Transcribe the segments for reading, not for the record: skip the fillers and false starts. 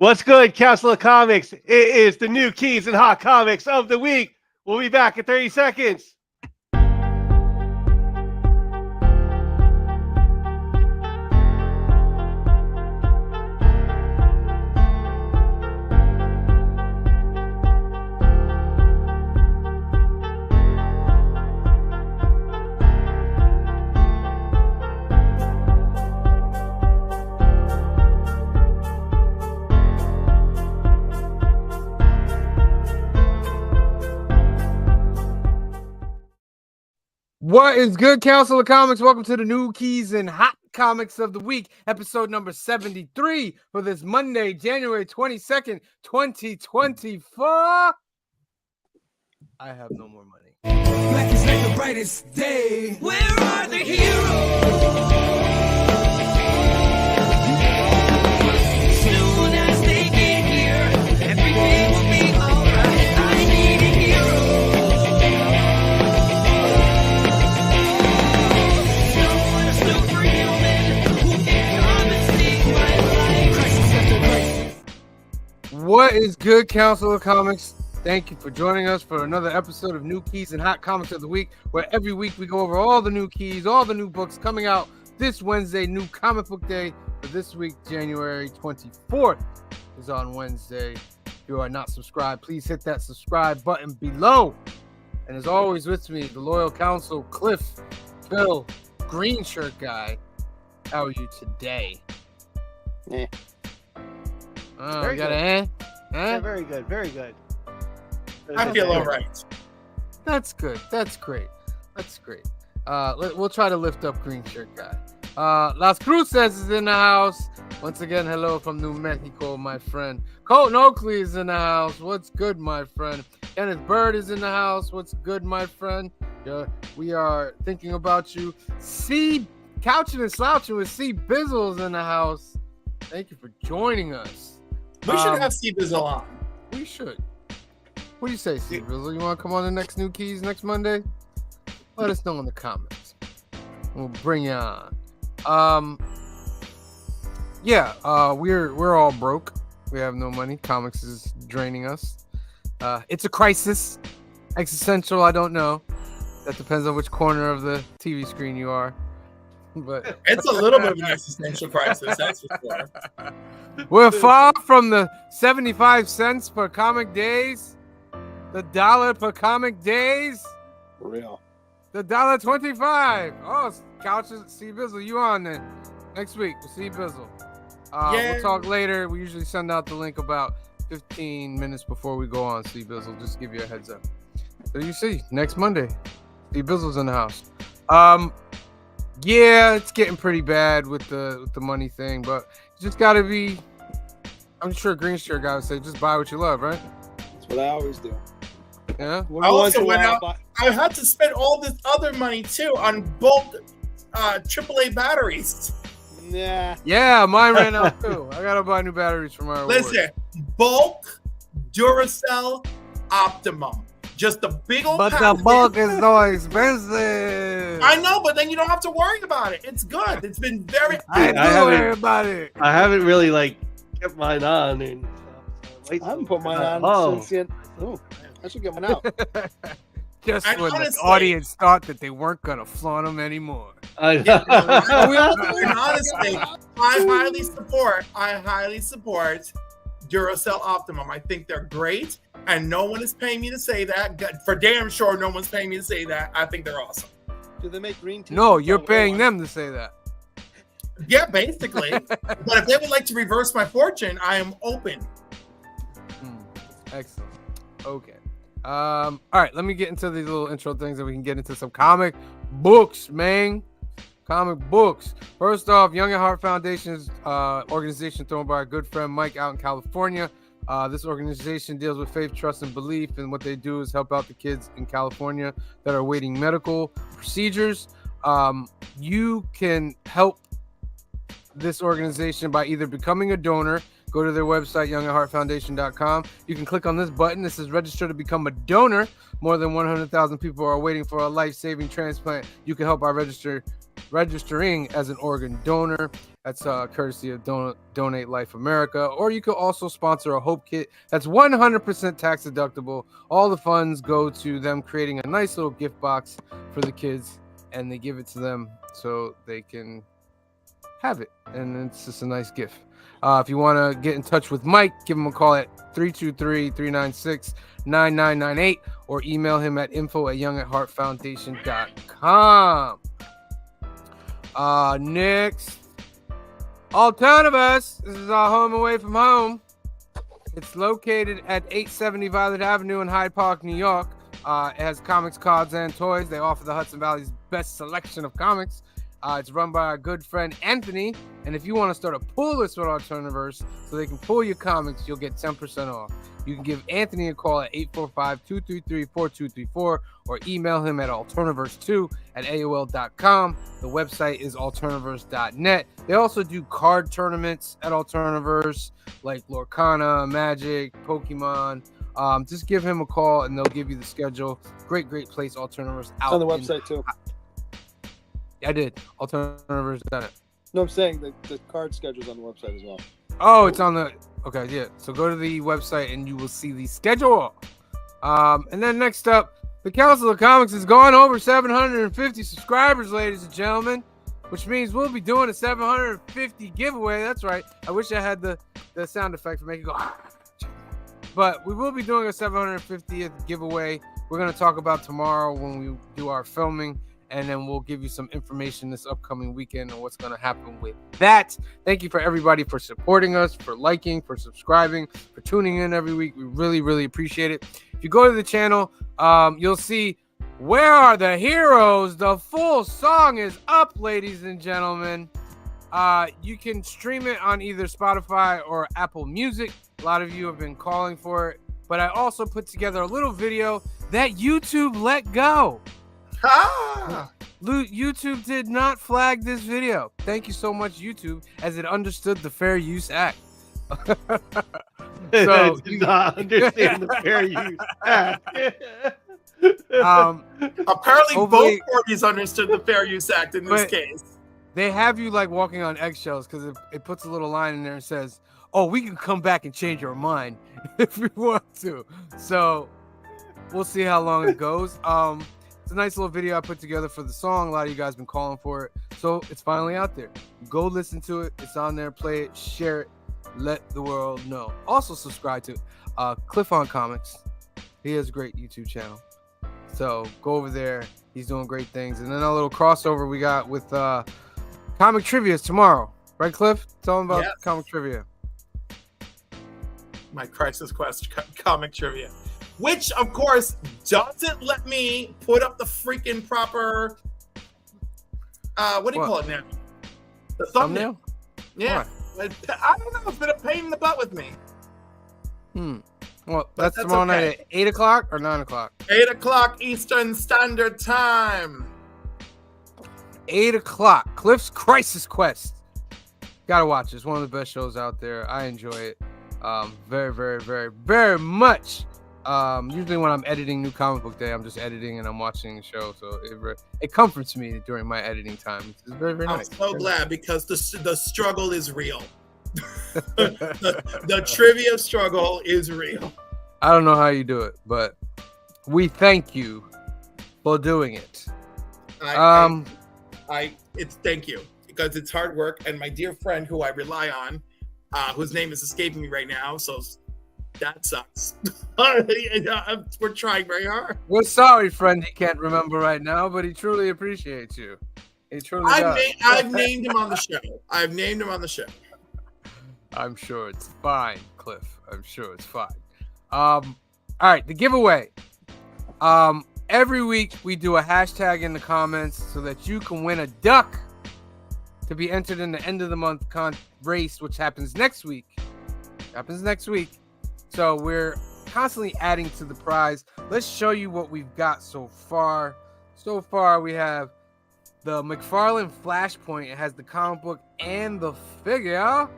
What's good, Castle of Comics? It is the new keys and hot comics of the week. We'll be back in 30 seconds. What is good, Council of Comics? Welcome to the New Keys and Hot Comics of the Week, episode number 73 for this Monday, January 22nd, 2024. I have no more money. Black is like the brightest day. Where are the heroes? Soon as they get here, everything will be alright. I need a hero. Someone superhuman who can come and save my life. Crisis after crisis. What is good, Council of Comics? Thank you for joining us for another episode of New Keys and Hot Comics of the Week, where every week we go over all the new keys, all the new books coming out this Wednesday. New comic book day for this week, January 24th is on Wednesday. If you are not subscribed, please hit that subscribe button below. And as always with me, the loyal council, Cliff, Bill, Green Shirt Guy. How are you today? Eh. Oh, Very you got good. an Yeah, very good, very good. I feel all right. That's good. That's great. That's great. We'll try to lift up Green Shirt Guy. Las Cruces is in the house. Once again, hello from New Mexico, my friend. Colton Oakley is in the house. What's good, my friend? Kenneth Bird is in the house. What's good, my friend? We are thinking about you. C Couching and Slouching with C Bizzle's in the house. Thank you for joining us. We should have Steve Bizzle on. We should. What do you say, Steve Bizzle? You want to come on the next New Keys next Monday? Let us know in the comments. We'll bring you on. We're all broke. We have no money. Comics is draining us. It's a crisis. Existential, I don't know. That depends on which corner of the TV screen you are. But It's a little bit of an existential crisis, that's for sure. we're far from the 75 cents per comic days. The $1 per comic days. For real. The $1.25. Oh, Couches, see Bizzle, you on then. Next week, we'll see Bizzle. Yeah. We'll talk later. We usually send out the link about 15 minutes before we go on, see Bizzle. Just give you a heads up. So you see, next Monday, see Bizzle's in the house. Yeah, it's getting pretty bad with the money thing, but you just gotta be, I'm sure Green Shirt Guy would say, just buy what you love, right? That's what I always do. Yeah. I also went out. I had to spend all this other money too on bulk AAA batteries. Nah. Yeah, mine ran out too. I gotta buy new batteries for my award. Listen, bulk Duracell Optimum. Just a big old But the package. bulk is so expensive. I know, but then you don't have to worry about it. It's good. It's been very. I do haven't- worry about it. I haven't really kept mine on, and I haven't put mine on since yet. Oh, I should get mine out. Just And when honestly- the audience thought that they weren't gonna flaunt them anymore. And honestly, I highly support Duracell Optimum. I think they're great, and no one is paying me to say that. For damn sure, no one's paying me to say that. I think they're awesome. Do they make green tea? No, you're paying them to say that. Yeah, basically. But if they would like to reverse my fortune, I am open. Excellent. Okay. All right, let me get into these little intro things, and we can get into some comic books, man. Comic books. First off, Young at Heart Foundation is organization thrown by our good friend Mike out in California. This organization deals with faith, trust, and belief, and what they do is help out the kids in California that are awaiting medical procedures. You can help this organization by either becoming a donor. Go to their website, youngatheartfoundation.com. You can click on this button. This is register to become a donor. More than 100,000 people are waiting for a life-saving transplant. You can help by registering as an organ donor. That's courtesy of Donate Life America. Or you could also sponsor a Hope Kit. That's 100% tax deductible. All the funds go to them creating a nice little gift box for the kids, and they give it to them so they can have it. And it's just a nice gift. If you want to get in touch with Mike, give him a call at 323-396-9998 or email him at info@youngatheartfoundation.com. Next, Alternatives. This is our home away from home. It's located at 870 Violet Avenue in Hyde Park, New York. It has comics, cards, and toys. They offer the Hudson Valley's best selection of comics. It's run by our good friend Anthony. And if you want to start a pull list with Alterniverse so they can pull your comics, you'll get 10% off. You can give Anthony a call at 845-233-4234 or email him at alterniverse2@aol.com. The website is alterniverse.net. They also do card tournaments at Alterniverse, like Lorcana, Magic, Pokemon. Just give him a call and they'll give you the schedule. Great place, Alterniverse. It's on the website too. I did. Alterniverse.net. No, I'm saying the card schedule's on the website as well. Oh, it's on the... Okay, yeah. So go to the website and you will see the schedule. And then next up, the Council of Comics has gone over 750 subscribers, ladies and gentlemen, which means we'll be doing a 750 giveaway. That's right. I wish I had the sound effect for making it go... But we will be doing a 750th giveaway. We're going to talk about tomorrow when we do our filming. And then we'll give you some information this upcoming weekend on what's going to happen with that. Thank you for everybody for supporting us, for liking, for subscribing, for tuning in every week. We really, really appreciate it. If you go to the channel, you'll see Where Are the Heroes? The full song is up, ladies and gentlemen. You can stream it on either Spotify or Apple Music. A lot of you have been calling for it. But I also put together a little video that YouTube let go. YouTube did not flag this video. Thank you so much, YouTube, as it understood the Fair Use Act. So did not understand the Fair Use Act. Apparently, both parties understood the Fair Use Act in this case. They have you like walking on eggshells because it puts a little line in there and says, "Oh, we can come back and change our mind if we want to." So we'll see how long it goes. It's a nice little video I put together for the song. A lot of you guys been calling for it. So it's finally out there. Go listen to it. It's on there. Play it. Share it. Let the world know. Also subscribe to Cliff on Comics. He has a great YouTube channel. So go over there. He's doing great things. And then a little crossover we got with Comic Trivia tomorrow. Right, Cliff? Tell them about Comic Trivia. My Crisis Quest Comic Trivia. Which, of course, doesn't let me put up the freaking proper, what do you call it now? The thumbnail. Yeah. Why? I don't know. It's been a pain in the butt with me. Well, that's tomorrow night at 8 o'clock or 9 o'clock? 8 o'clock Eastern Standard Time. 8 o'clock. Cliff's Crisis Quest. Gotta watch it. It's one of the best shows out there. I enjoy it very, very, very, very much. Usually when I'm editing New Comic Book Day, I'm just editing and I'm watching the show, so it comforts me during my editing time. It's very, very nice. I'm so glad because the struggle is real. the trivia struggle is real. I don't know how you do it, but we thank you for doing it. Thank you because it's hard work, and my dear friend who I rely on, whose name is escaping me right now, so. That sucks. We're trying very hard. We're sorry, friend. He can't remember right now, but he truly appreciates you. He truly does. I've named him on the show. I'm sure it's fine, Cliff. I'm sure it's fine. All right, the giveaway. Every week we do a hashtag in the comments so that you can win a duck to be entered in the end of the month race, which happens next week. So we're constantly adding to the prize. Let's show you what we've got so far. So far, we have the McFarlane Flashpoint. It has the comic book and the figure.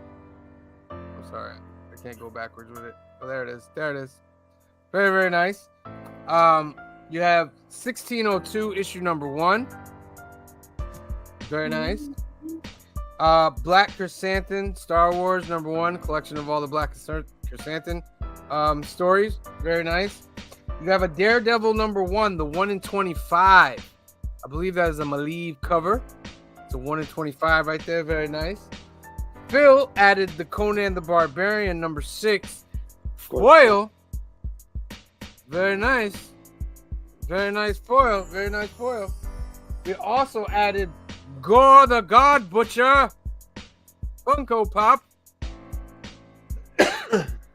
I'm sorry. I can't go backwards with it. Oh, there it is. There it is. Very, very nice. You have 1602 issue number 1. Very nice. Black Chrysanthemum, Star Wars #1, collection of all the Black Chrysanthemum stories. Very nice. You have a Daredevil #1, the 1 in 25. I believe that is a Malieve cover. It's a 1 in 25 right there. Very nice. Phil added the Conan the Barbarian #6 foil. Very nice. Very nice foil. Very nice foil. We also added Gore the God Butcher Funko Pop.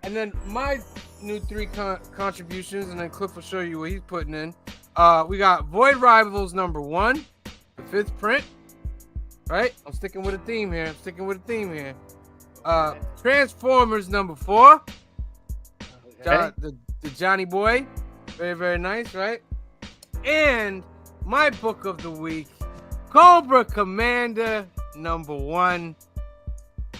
And then my new 3 contributions, and then Cliff will show you what he's putting in. We got Void Rivals #1, the 5th print. Right? I'm sticking with a theme here. Transformers #4. Okay. The Johnny Boy. Very, very nice, right? And my book of the week, Cobra Commander #1.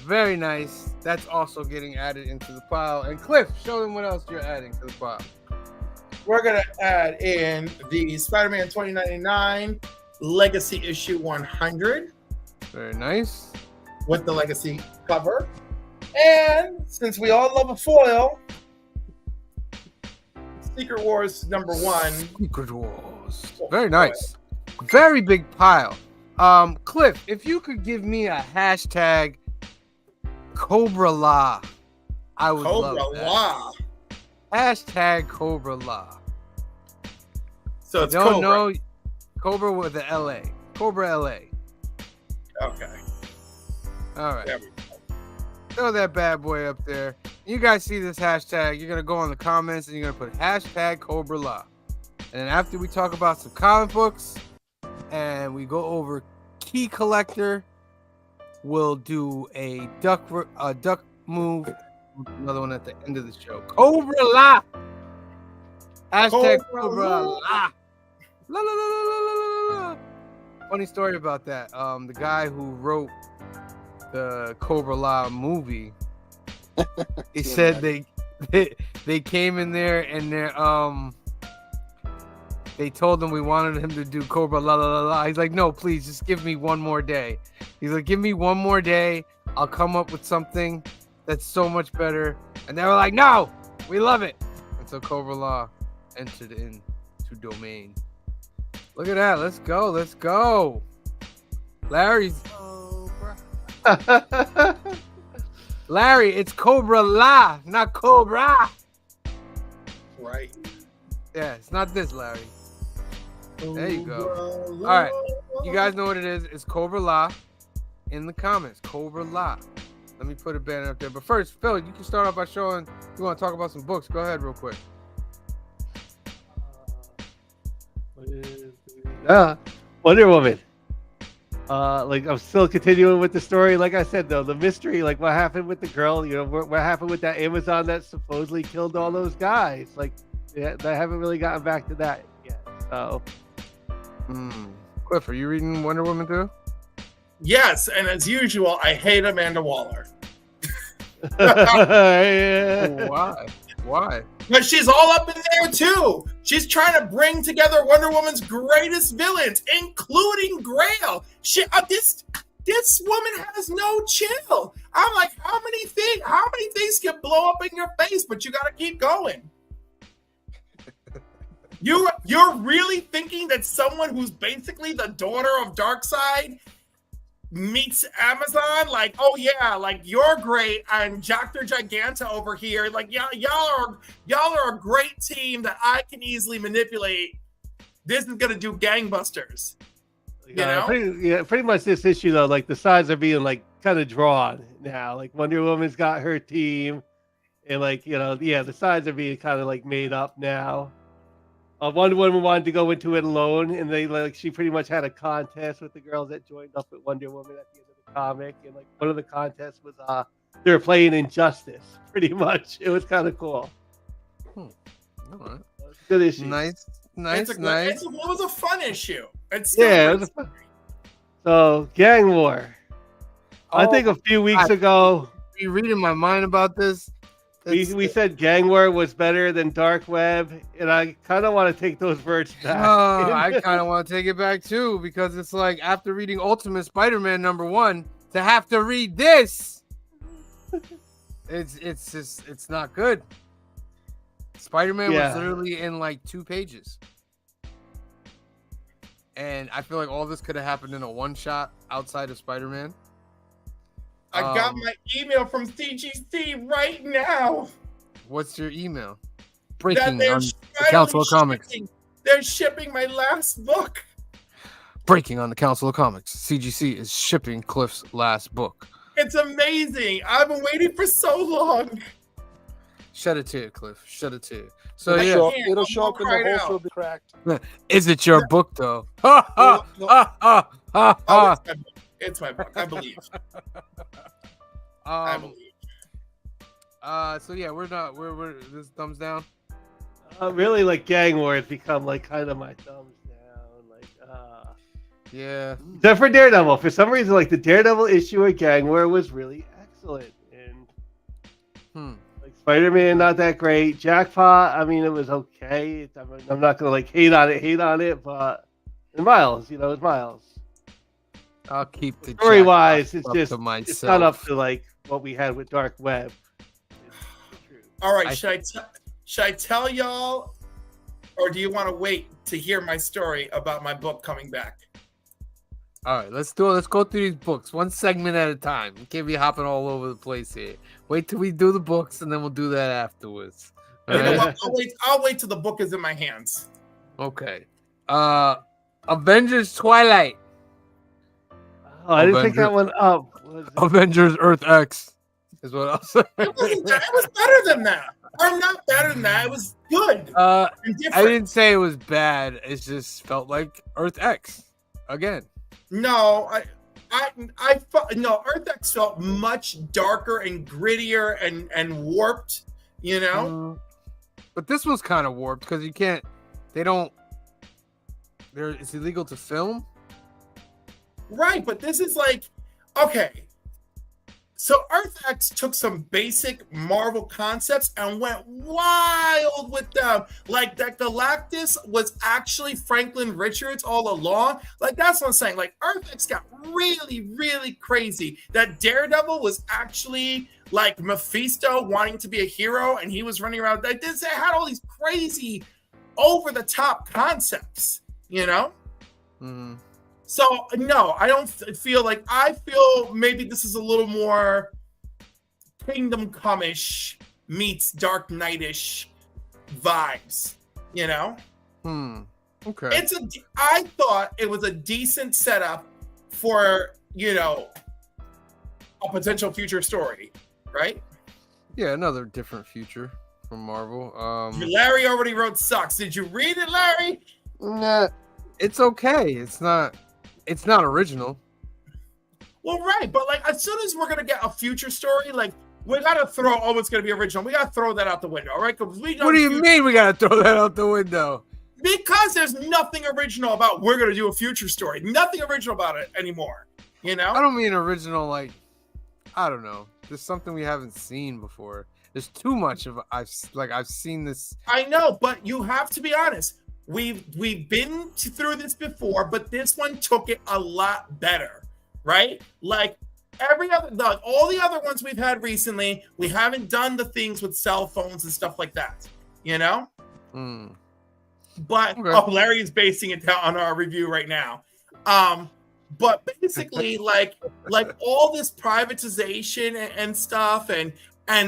Very nice. That's also getting added into the pile. And Cliff, show them what else you're adding to the pile. We're going to add in the Spider-Man 2099 Legacy issue 100 Very nice. with the Legacy cover. And since we all love a foil, Secret Wars #1. Secret Wars. Very nice. Very big pile. Cliff, if you could give me a hashtag Cobra La, I would love Cobra that. La. Hashtag Cobra La. So it's Don't Cobra. know Cobra with the LA. Cobra LA. Okay. All right. There we go. Throw that bad boy up there. You guys see this hashtag, you're going to go in the comments and you're going to put hashtag Cobra La. And then after we talk about some comic books and we go over Key Collector, we'll do a duck move, another one at the end of the show. Cobra La. Hashtag Cobra La. La la la la la la la. Funny story about that. The guy who wrote the Cobra La movie, he said they came in there and they told him we wanted him to do Cobra La La La La. He's like, no, please, just give me one more day. He's like, give me one more day. I'll come up with something that's so much better. And they were like, no, we love it. And so Cobra La entered into domain. Look at that. Let's go. Let's go. Larry's. Larry, it's Cobra La, not Cobra. Right. Yeah, it's not this, Larry. There you go. All right. You guys know what it is. It's Cobra La in the comments. Cobra La. Let me put a banner up there. But first, Phil, you can start off by showing, you want to talk about some books. Go ahead real quick. Wonder Woman. Like I'm still continuing with the story. Like I said, though, the mystery, like what happened with the girl, you know, what happened with that Amazon that supposedly killed all those guys. Like, yeah, I haven't really gotten back to that yet. So, Cliff, are you reading Wonder Woman too? Yes, and as usual, I hate Amanda Waller. yeah. Oh, why? But she's all up in there too. She's trying to bring together Wonder Woman's greatest villains, including Grail. This woman has no chill. I'm like, how many things can blow up in your face, but you got to keep going. You're really thinking that someone who's basically the daughter of Darkseid meets Amazon? Like, oh yeah, like you're great, and Dr. Giganta over here, like y'all are a great team that I can easily manipulate. This is gonna do gangbusters. You know? Pretty much this issue though, like the sides are being like kind of drawn now. Like Wonder Woman's got her team, and like, you know, yeah, the sides are being kind of like made up now. Wonder Woman wanted to go into it alone, and she pretty much had a contest with the girls that joined up with Wonder Woman at the end of the comic, and like one of the contests was they were playing Injustice. Pretty much, it was kind of cool. All right. Good issue. Nice. It was a fun issue. It was fun. So Gang War. I think a few weeks ago, you reading my mind about this. We said Gang War was better than Dark Web, and I kind of want to take those words back. I kind of want to take it back too, because it's like after reading Ultimate Spider-Man #1, to have to read this. It's not good. Spider-Man was literally in like 2 pages. And I feel like all this could have happened in a one-shot outside of Spider-Man. I got my email from CGC right now. What's your email? Breaking on the finally Council of Comics. They're shipping my last book. Breaking on the Council of Comics. CGC is shipping Cliff's last book. It's amazing. I've been waiting for so long. Shed a tear, Cliff. Shed a tear. So It'll show up in the whole show be cracked. Is it your book though? Ha ha ha ha ha ha. It's my book. I believe. I believe. So yeah, we're this thumbs down. Really, like Gang War has become like kind of my thumbs down. Like, yeah. except for Daredevil. For some reason, like the Daredevil issue of Gang War was really excellent, and like Spider-Man, not that great. Jackpot, I mean, it was okay. I'm not gonna like hate on it, but and Miles, it's Miles. I'll keep the story-wise. It's just to myself. It's not up to like what we had with Dark Web. All right, should I tell y'all, or do you want to wait to hear my story about my book coming back? All right, let's do it. Let's go through these books one segment at a time. We can't be hopping all over the place here. Wait till we do the books, and then we'll do that afterwards. You know what? I'll wait till the book is in my hands. Okay. Avengers Twilight. Oh, I didn't pick that one up. Avengers Earth X is what I'll say. It was better than that. Or not better than that. It was good. I didn't say it was bad. It just felt like Earth X again. No, I felt no. Earth X felt much darker and grittier and warped. But this was kind of warped because you can't. It's illegal to film. Right, but this is like, okay. So Earth X took some basic Marvel concepts and went wild with them. Like that Galactus was actually Franklin Richards all along. Like that's what I'm saying. Like Earth X got really, really crazy. That Daredevil was actually like Mephisto wanting to be a hero and he was running around. Like this, it had all these crazy over-the-top concepts, Mm-hmm. So no, I don't feel like. I feel maybe this is a little more Kingdom Come-ish meets Dark Knight-ish vibes. Okay. I thought it was a decent setup for a potential future story, right? Yeah, another different future from Marvel. Larry already wrote sucks. Did you read it, Larry? Nah, it's okay. It's not original. Well, right, but like as soon as we're gonna get a future story, like we gotta throw it's gonna be original. We gotta throw that out the window, all right? Because what do you mean we gotta throw that out the window? Because there's nothing original about we're gonna do a future story. Nothing original about it anymore. I don't mean original like I don't know. There's something we haven't seen before. There's too much of I've seen this. I know, but you have to be honest. We've been through this before, but this one took it a lot better, right? Like all the other ones we've had recently, we haven't done the things with cell phones and stuff like that, But okay. Larry is basing it on our review right now. But basically, like all this privatization and stuff, and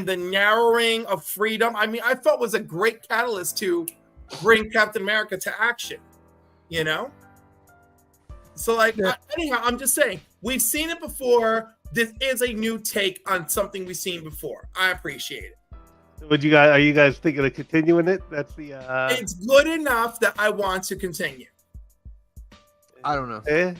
the narrowing of freedom. I mean, I felt was a great catalyst to bring Captain America to action, So anyhow, I'm just saying we've seen it before. This is a new take on something we've seen before. I appreciate it. Are you guys thinking of continuing it? That's the. It's good enough that I want to continue. I don't know. Okay.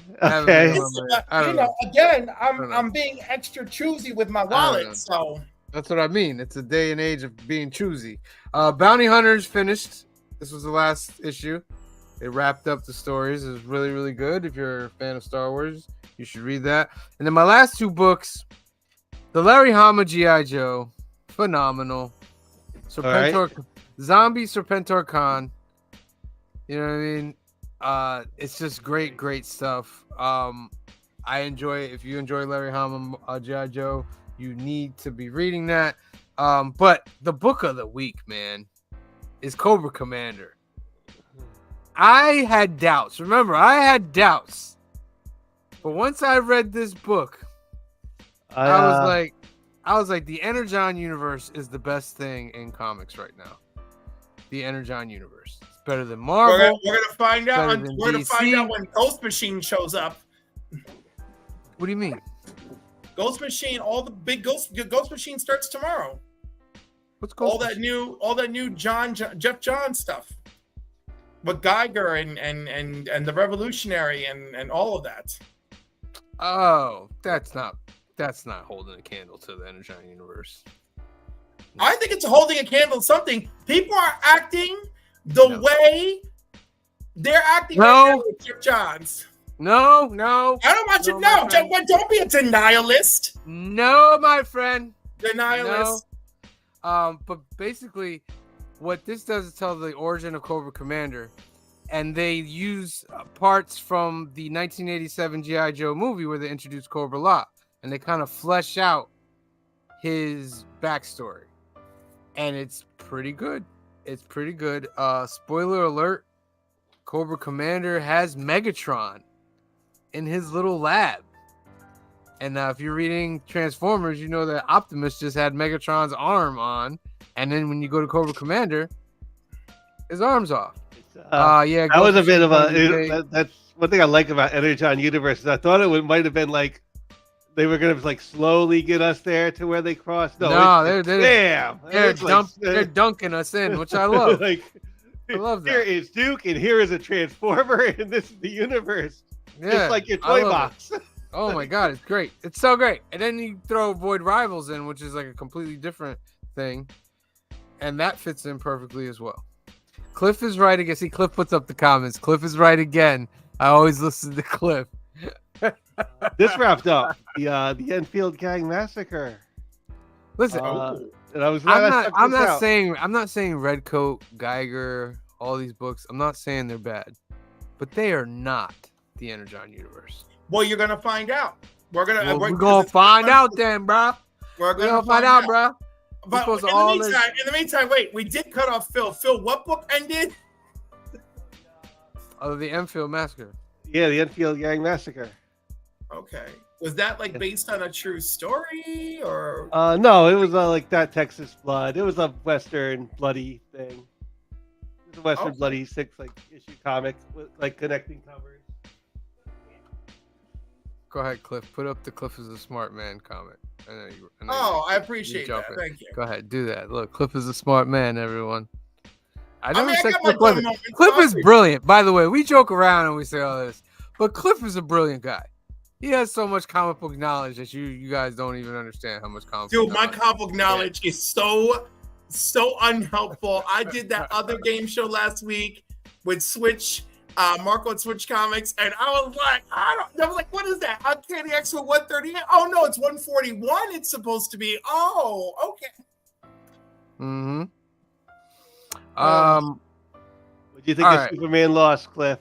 Again, I'm being extra choosy with my wallet, so. That's what I mean. It's a day and age of being choosy. Bounty Hunters finished. This was the last issue. It wrapped up the stories. It was really, really good. If you're a fan of Star Wars, you should read that. And then my last 2 books, the Larry Hama G.I. Joe, phenomenal. Zombie Serpentor Khan. You know what I mean? It's just great, great stuff. I I enjoy it. If you enjoy Larry Hama, G.I. Joe, you need to be reading that. But the book of the week, man, is Cobra Commander. I had doubts. Remember, I had doubts. But once I read this book, I was like, the Energon universe is the best thing in comics right now. The Energon universe. It's better than Marvel. We're gonna find out. We're gonna find DC. out when Ghost Machine shows up. What do you mean? Ghost Machine, all the big Ghost Machine starts tomorrow. What's Ghost All that new Jeff Johns stuff. With Geiger and the Revolutionary and all of that. Oh, that's not holding a candle to the Energon universe. I think it's holding a candle to something. People are acting the way they're acting right now with Jeff Johns. No. I don't want you. No, don't be a denialist. No, my friend. Denialist. No. But basically, what this does is tell the origin of Cobra Commander, and they use parts from the 1987 G.I. Joe movie where they introduced Cobra La, and they kind of flesh out his backstory, and it's pretty good. Spoiler alert: Cobra Commander has Megatron in his little lab. And if you're reading Transformers, you know that Optimus just had Megatron's arm on, and then when you go to Cobra Commander, his arm's off. Yeah, that was a bit of that's one thing I like about Energon Universe. I thought it might have been like they were gonna like slowly get us there to where they crossed. No, they're dunking us in, which I love. I love that. Here is Duke, and here is a Transformer, and this is the universe. Yeah, just like your toy box. Oh my god, it's great. It's so great. And then you throw Void Rivals in, which is like a completely different thing. And that fits in perfectly as well. Cliff is right again. See, Cliff puts up the comments. Cliff is right again. I always listen to Cliff. This wrapped up the Enfield Gang Massacre. Listen, and I was I'm not saying Redcoat, Geiger, all these books. I'm not saying they're bad. But they are not the Energon universe. Well, you're gonna find out. We're gonna find out then, bro. We're gonna find out, bro. But in the meantime, wait. We did cut off Phil. Phil, what book ended? The Enfield Massacre. Yeah, the Enfield Gang Massacre. Okay. Was that like based on a true story or? No, it was like that Texas Blood. It was a Western bloody thing. It was a Western bloody 6 issue comic with like connecting covers. Go ahead, Cliff. Put up the Cliff is a smart man comment. I appreciate that. Thank you. Go ahead, do that. Look, Cliff is a smart man, everyone. I never said Cliff wasn't. Cliff is brilliant. By the way, we joke around and we say all this, but Cliff is a brilliant guy. He has so much comic book knowledge that you guys don't even understand how much comic book my comic book knowledge is so unhelpful. I did that other game show last week with Switch. Marco at Switch Comics, and I was like, what is that? Uncanny X-Men 138? Oh no, it's 141. It's supposed to be. Oh, okay. Mm-hmm. What do you think of Superman Lost, Cliff?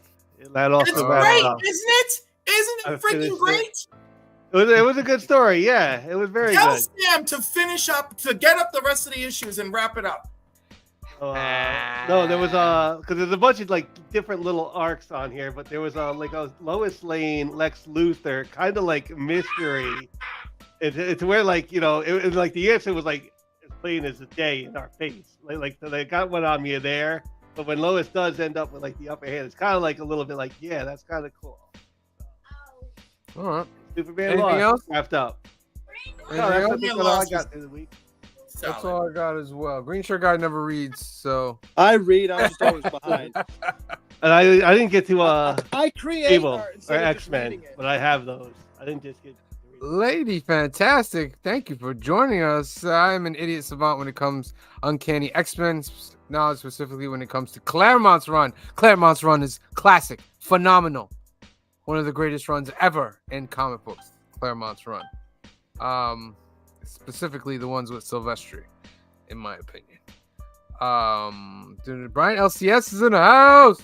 That also it's great, isn't it? Isn't it freaking great? It was a good story. Yeah, it was very Tell good. Sam to get up the rest of the issues and wrap it up. No, there was because there's a bunch of like different little arcs on here, but there was like a Lois Lane, Lex Luthor kind of like mystery. It's where like it was like the answer was like as plain as the day in our face. Like they got one on me there, but when Lois does end up with like the upper hand, it's kind of like a little bit like that's kind of cool. All right. Superman Anything else wrapped up? No, that's what I got through the week. That's all I got as well. Green Shirt Guy never reads, so I read. I'm just always behind. And I didn't get to I create Cable or X-Men, but I have those. I didn't just get. Lady Fantastic, thank you for joining us. I'm an idiot savant when it comes Uncanny X-Men, knowledge specifically when it comes to Claremont's run. Claremont's run is classic, phenomenal, one of the greatest runs ever in comic books. Claremont's run. Specifically the ones with Silvestri, in my opinion. Brian LCS is in the house.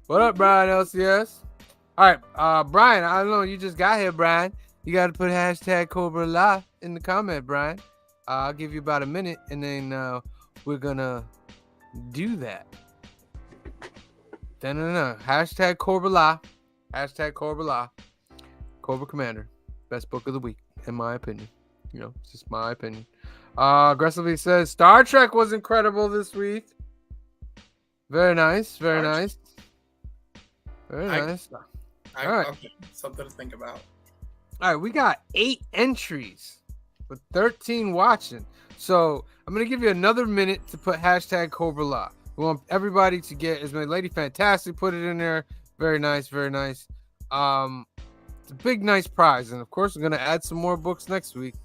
What up, Brian LCS? All right, Brian, I don't know. You just got here, Brian. You got to put hashtag Cobra La in the comment, Brian. I'll give you about a minute, and then we're going to do that. Hashtag Cobra La. Hashtag Cobra La. Cobra Commander. Best book of the week, in my opinion. You know, it's just my opinion. Aggressively says Star Trek was incredible this week. Very nice. Very nice. Very nice. All right. Okay, something to think about. All right, we got 8 entries with 13 watching. So I'm going to give you another minute to put hashtag Cobra La. We want everybody to get as many. Lady Fantastic put it in there. Very nice, very nice. It's a big, nice prize. And of course, we're going to add some more books next week.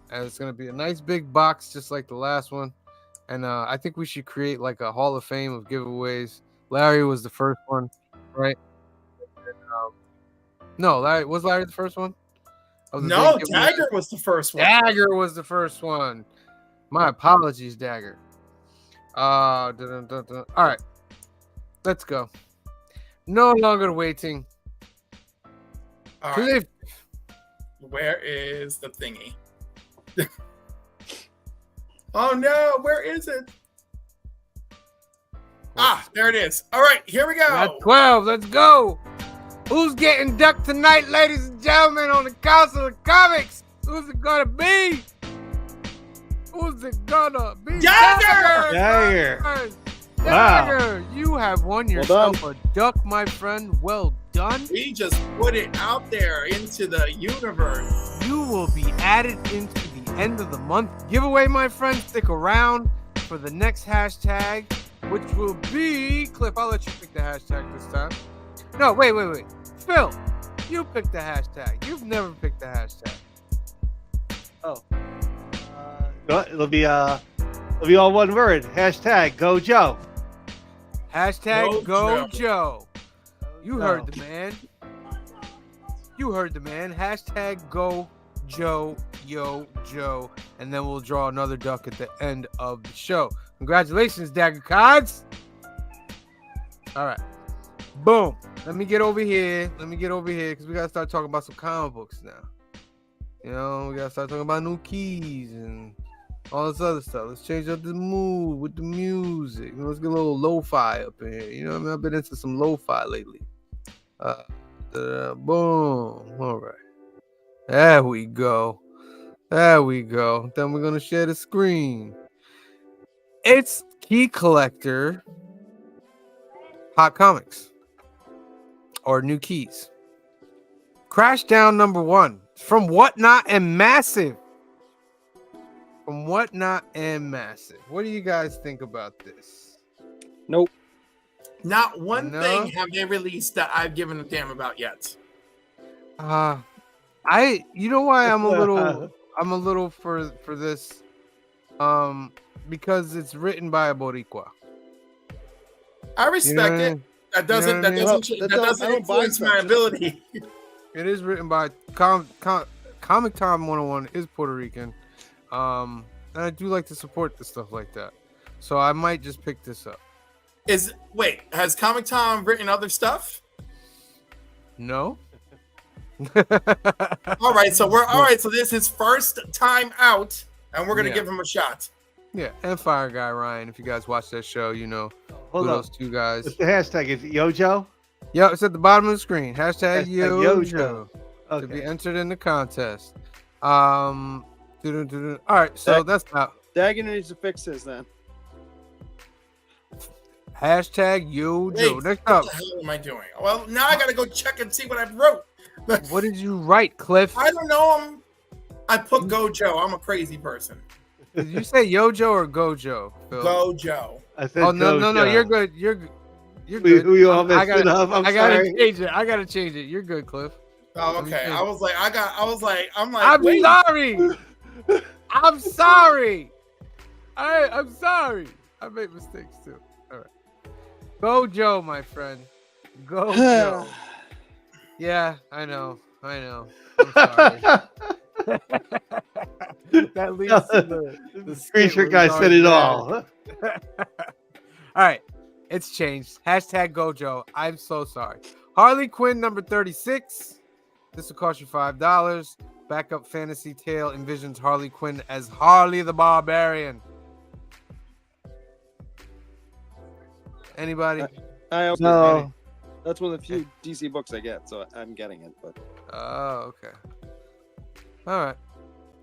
And it's going to be a nice big box, just like the last one. And I think we should create like a Hall of Fame of giveaways. Larry was the first one, right? And, no, Larry the first one? No, Dagger was the first one. Dagger was the first one. My apologies, Dagger. All right, let's go. No longer waiting. All right. Where is the thingy? Oh no, where is it? There it is. All right, here we go. At 12, let's go. Who's getting ducked tonight, ladies and gentlemen, on the Council of Comics? Who's it gonna be? Who's it gonna be? Dagger! Dagger! Dagger! You have won yourself a duck, my friend. Well done. We just put it out there into the universe. You will be added into the end of the month giveaway, my friend. Stick around for the next hashtag, which will be Cliff. I'll let you pick the hashtag this time. No, wait. Phil, you picked the hashtag. You've never picked the hashtag. It'll be all one word. Hashtag Go Joe. Hashtag Go Joe. You heard the man. Hashtag Go Joe, Yo Joe. And then we'll draw another duck at the end of the show. Congratulations, Dagger Cards. All right. Boom. Let me get over here because we got to start talking about some comic books now. You know, we got to start talking about new keys and all this other stuff. Let's change up the mood with the music. Let's get a little lo-fi up in here. You know what I mean? I've been into some lo-fi lately. Boom. All right. There we go. Then we're going to share the screen. It's Key Collector Hot Comics. Or New Keys. Crash Down #1 from Whatnot and Massive. What do you guys think about this? Nope. Not one thing have they released that I've given a damn about yet. You know why I'm a little for this, because it's written by a Boricua. I respect it. That doesn't influence my ability. It is written by Comic Time 101 is Puerto Rican. And I do like to support the stuff like that. So I might just pick this up. Has Comic Tom written other stuff? No. All right, so so this is his first time out, and we're gonna give him a shot. Yeah, and Fire Guy Ryan. If you guys watch that show, you know who those two guys. What's the hashtag? Is it Yojo? Yeah, it's at the bottom of the screen. Hashtag Yojo. Okay. To be entered in the contest. All right, so that's out. Dagger needs to fix this then. Hashtag Yojo. Wait, Next up. What the hell am I doing? Well, now I gotta go check and see what I wrote. What did you write, Cliff? I don't know. I put Gojo. I'm a crazy person. Did you say Yojo or Gojo? Phil? Gojo. I said no, you're good. You're good. We all messed it up. I gotta change it. I gotta change it. You're good, Cliff. Oh, okay. I'm like, I'm wait. sorry. I'm sorry. I'm sorry. I make mistakes too. All right. Gojo, my friend. Gojo. Yeah, I know. I'm sorry. That leads to the screenshot guy said it all. All right, it's changed. Hashtag Gojo. I'm so sorry. Harley Quinn number 36. This will cost you $5. Backup fantasy tale envisions Harley Quinn as Harley the Barbarian. Anybody? I also No. That's one of the few DC books I get, so I'm getting it. But Oh, okay. All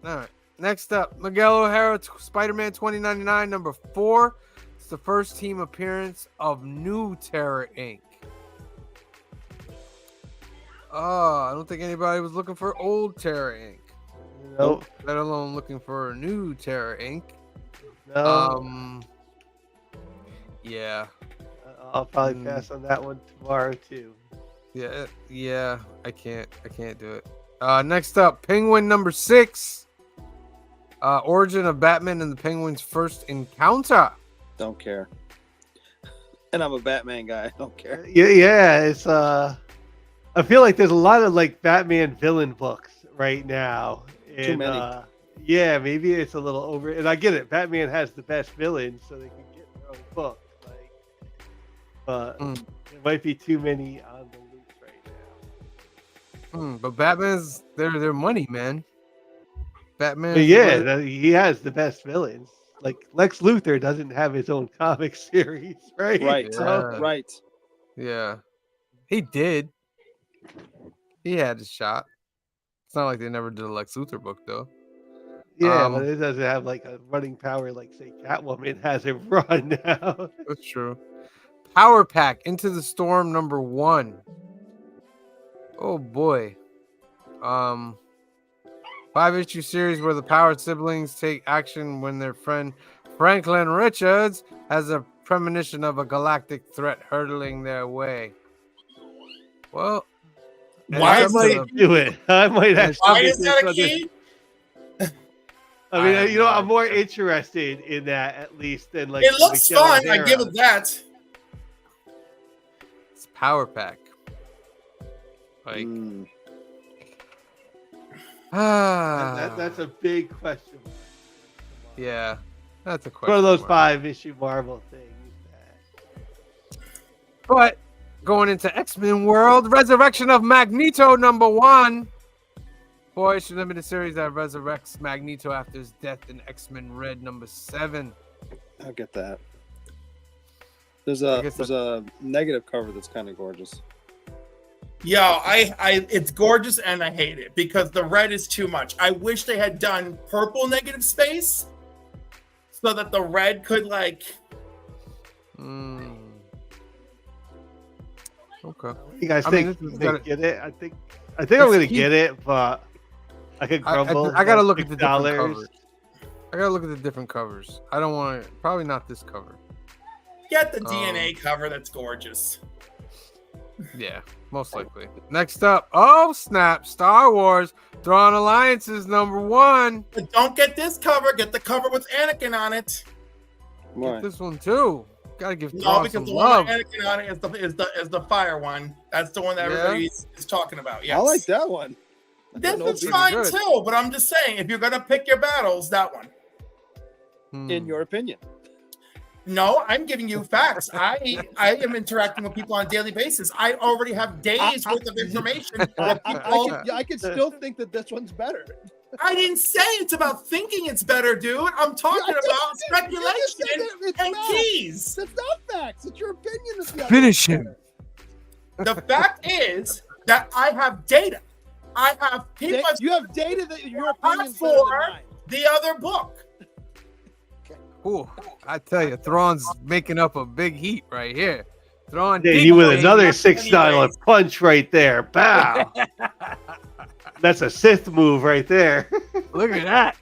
right. Next up, Miguel O'Hara, Spider-Man 2099, number 4. It's the first team appearance of New Terror Inc. Oh, I don't think anybody was looking for Old Terror Inc. Nope. Let alone looking for New Terror Inc. No. Yeah. I'll probably pass on that one tomorrow too. Yeah. I can't do it. Next up, Penguin number 6. Origin of Batman and the Penguin's first encounter. don't care. And I'm a Batman guy. I don't care. Yeah. It's I feel like there's a lot of like Batman villain books right now. And, Too many. Yeah, maybe it's a little over. And I get it. Batman has the best villains, so they can get their own book. Like, but there might be too many on the loose right now. But Batman's their money, man. Batman. But yeah, he has the best villains. Like Lex Luthor doesn't have his own comic series, right? Right. Yeah. Right. Yeah. He did. He had his shot. It's not like they never did a Lex Luthor book, though. Yeah, but it doesn't have like a running power like say Catwoman has it run now. That's true. Power Pack Into the Storm number 1. Oh boy. 5-issue series where the Power siblings take action when their friend Franklin Richards has a premonition of a galactic threat hurtling their way. Well, Why I is might that- do it. I might actually. Why get is this that a one. key? I mean, I have you know, no I'm more idea. interested in that at least than like. It looks Miguel fun. I O'Hara. give it that. it's Power Pack. Like, That's a big question. yeah, that's a question. One of those mark. 5-issue Marvel things. But going into X-Men World, Resurrection of Magneto number 1. 4-issue limited series that resurrects Magneto after his death in X-Men Red number 7. I'll get that. There's I guess a negative cover that's kind of gorgeous. Yo, I it's gorgeous and I hate it because the red is too much. I wish they had done purple negative space so that the red could like. Okay. You guys I mean, think this has they gotta- get it? I think I'm gonna get it, but I could grumble. I gotta like look at the different $6. covers. I gotta look at the different covers. I don't want to. Probably not this cover. Get the DNA cover. That's gorgeous. Yeah, most likely. Next up, oh snap! Star Wars Thrawn Alliances number 1. But don't get this cover. Get the cover with Anakin on it. Why? Get this one too. Gotta give No, Thrawn because some the one love. with Anakin on it is the fire one. That's the one that Yeah? everybody is talking about. Yes. I like that one. This No, is these are fine good. too, but I'm just saying, if you're gonna pick your battles, that one. In your opinion. No, I'm giving you facts. I am interacting with people on a daily basis. I already have days worth of information. That people, I could still think that this one's better. I didn't say it's about thinking it's better, dude. I'm talking about speculation and keys. That's not facts. It's your opinion. That's the Finish him. The fact is that I have data. I have people You have data that your opinion's for better than mine. the other book. Ooh, I tell you, Thrawn's making up a big heat right here. Thrawn. Yeah, you with Anyways, another not $6 anyways. punch right there. Bow. That's a Sith move right there. Look at that.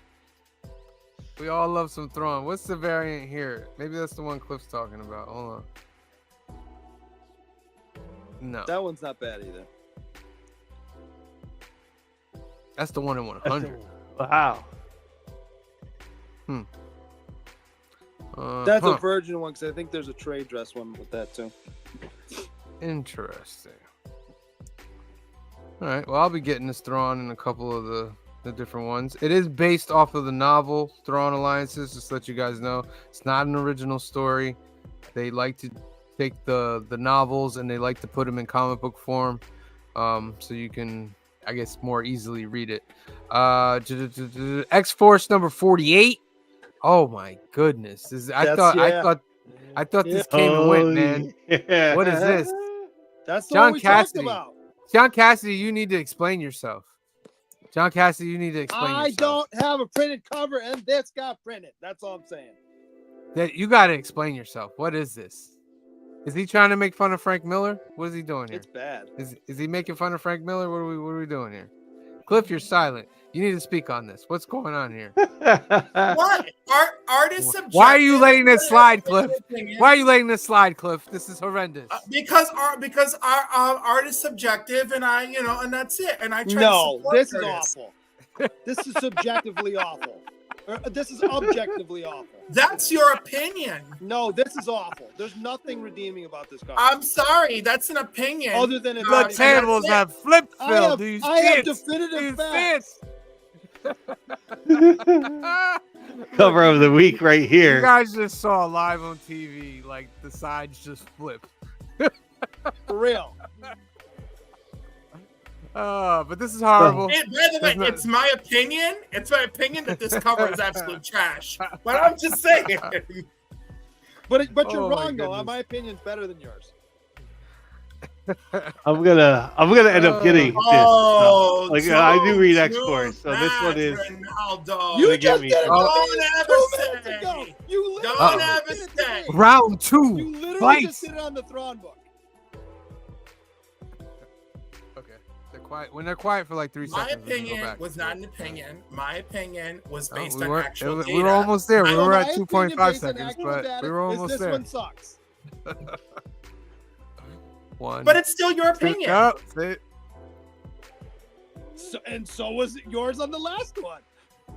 We all love some Thrawn. What's the variant here? Maybe that's the one Cliff's talking about. Hold on. No, That one's not bad either. that's the one in 100. Wow. That's Huh. a virgin one because I think there's a trade dress one with that too. Interesting. All right. Well, I'll be getting this Thrawn in a couple of the different ones. It is based off of the novel Thrawn Alliances, just to let you guys know. It's not an original story. They like to take the novels and they like to put them in comic book form, so you can, I guess, more easily read it. X-Force number 48. Oh my goodness! I thought this came and went, man. Yeah. What is this? That's the John one we talked Cassidy. about. John Cassidy, you need to explain yourself. John Cassidy, you need to explain I yourself. don't have a printed cover, and this got printed. That's all I'm saying. That you got to explain yourself. What is this? Is he trying to make fun of Frank Miller? What is he doing here? It's bad. Is he making fun of Frank Miller? What are we doing here? Cliff, you're silent. You need to speak on this. What's going on here? What? Art is subjective. Why are you letting this slide, Cliff? Why are you letting this slide, Cliff? This is horrendous. Because our art is subjective, and and that's it. And I try No, to support this is artists. awful. This is subjectively awful. This is objectively awful. That's your opinion. No, this is awful. There's nothing redeeming about this cover. I'm sorry, that's an opinion. Other than it's The art. tables have flipped, I Phil. have- Do you see I have it? definitive Do you see facts. it? Cover of the week right You here. guys just saw live on TV, like the sides just flip. For real. But this is horrible. By the way, There's it's my opinion. It's my opinion that this cover is absolute trash. But I'm just saying. But you're Oh, my wrong though. goodness. My opinion's better than yours. I'm gonna end up getting this. Oh, Like, I do read too X-Force, so this one is- Ronaldo. You Gonna just get did me. it Don't ever 2 minutes say. ago. You literally Don't just ever did it say. today. Round 2. You literally Fight. just did it on the Thrawn book. Okay. They're quiet. When they're quiet for like 3 My seconds. we can go opinion back. was not an opinion. My opinion was Oh, based we on weren't- actual we data. were almost there. We I- were My at opinion 2.5 based on seconds, actual but data we were is almost this there. one sucks. One. But it's still your opinion. Oh, see? So was yours on the last one.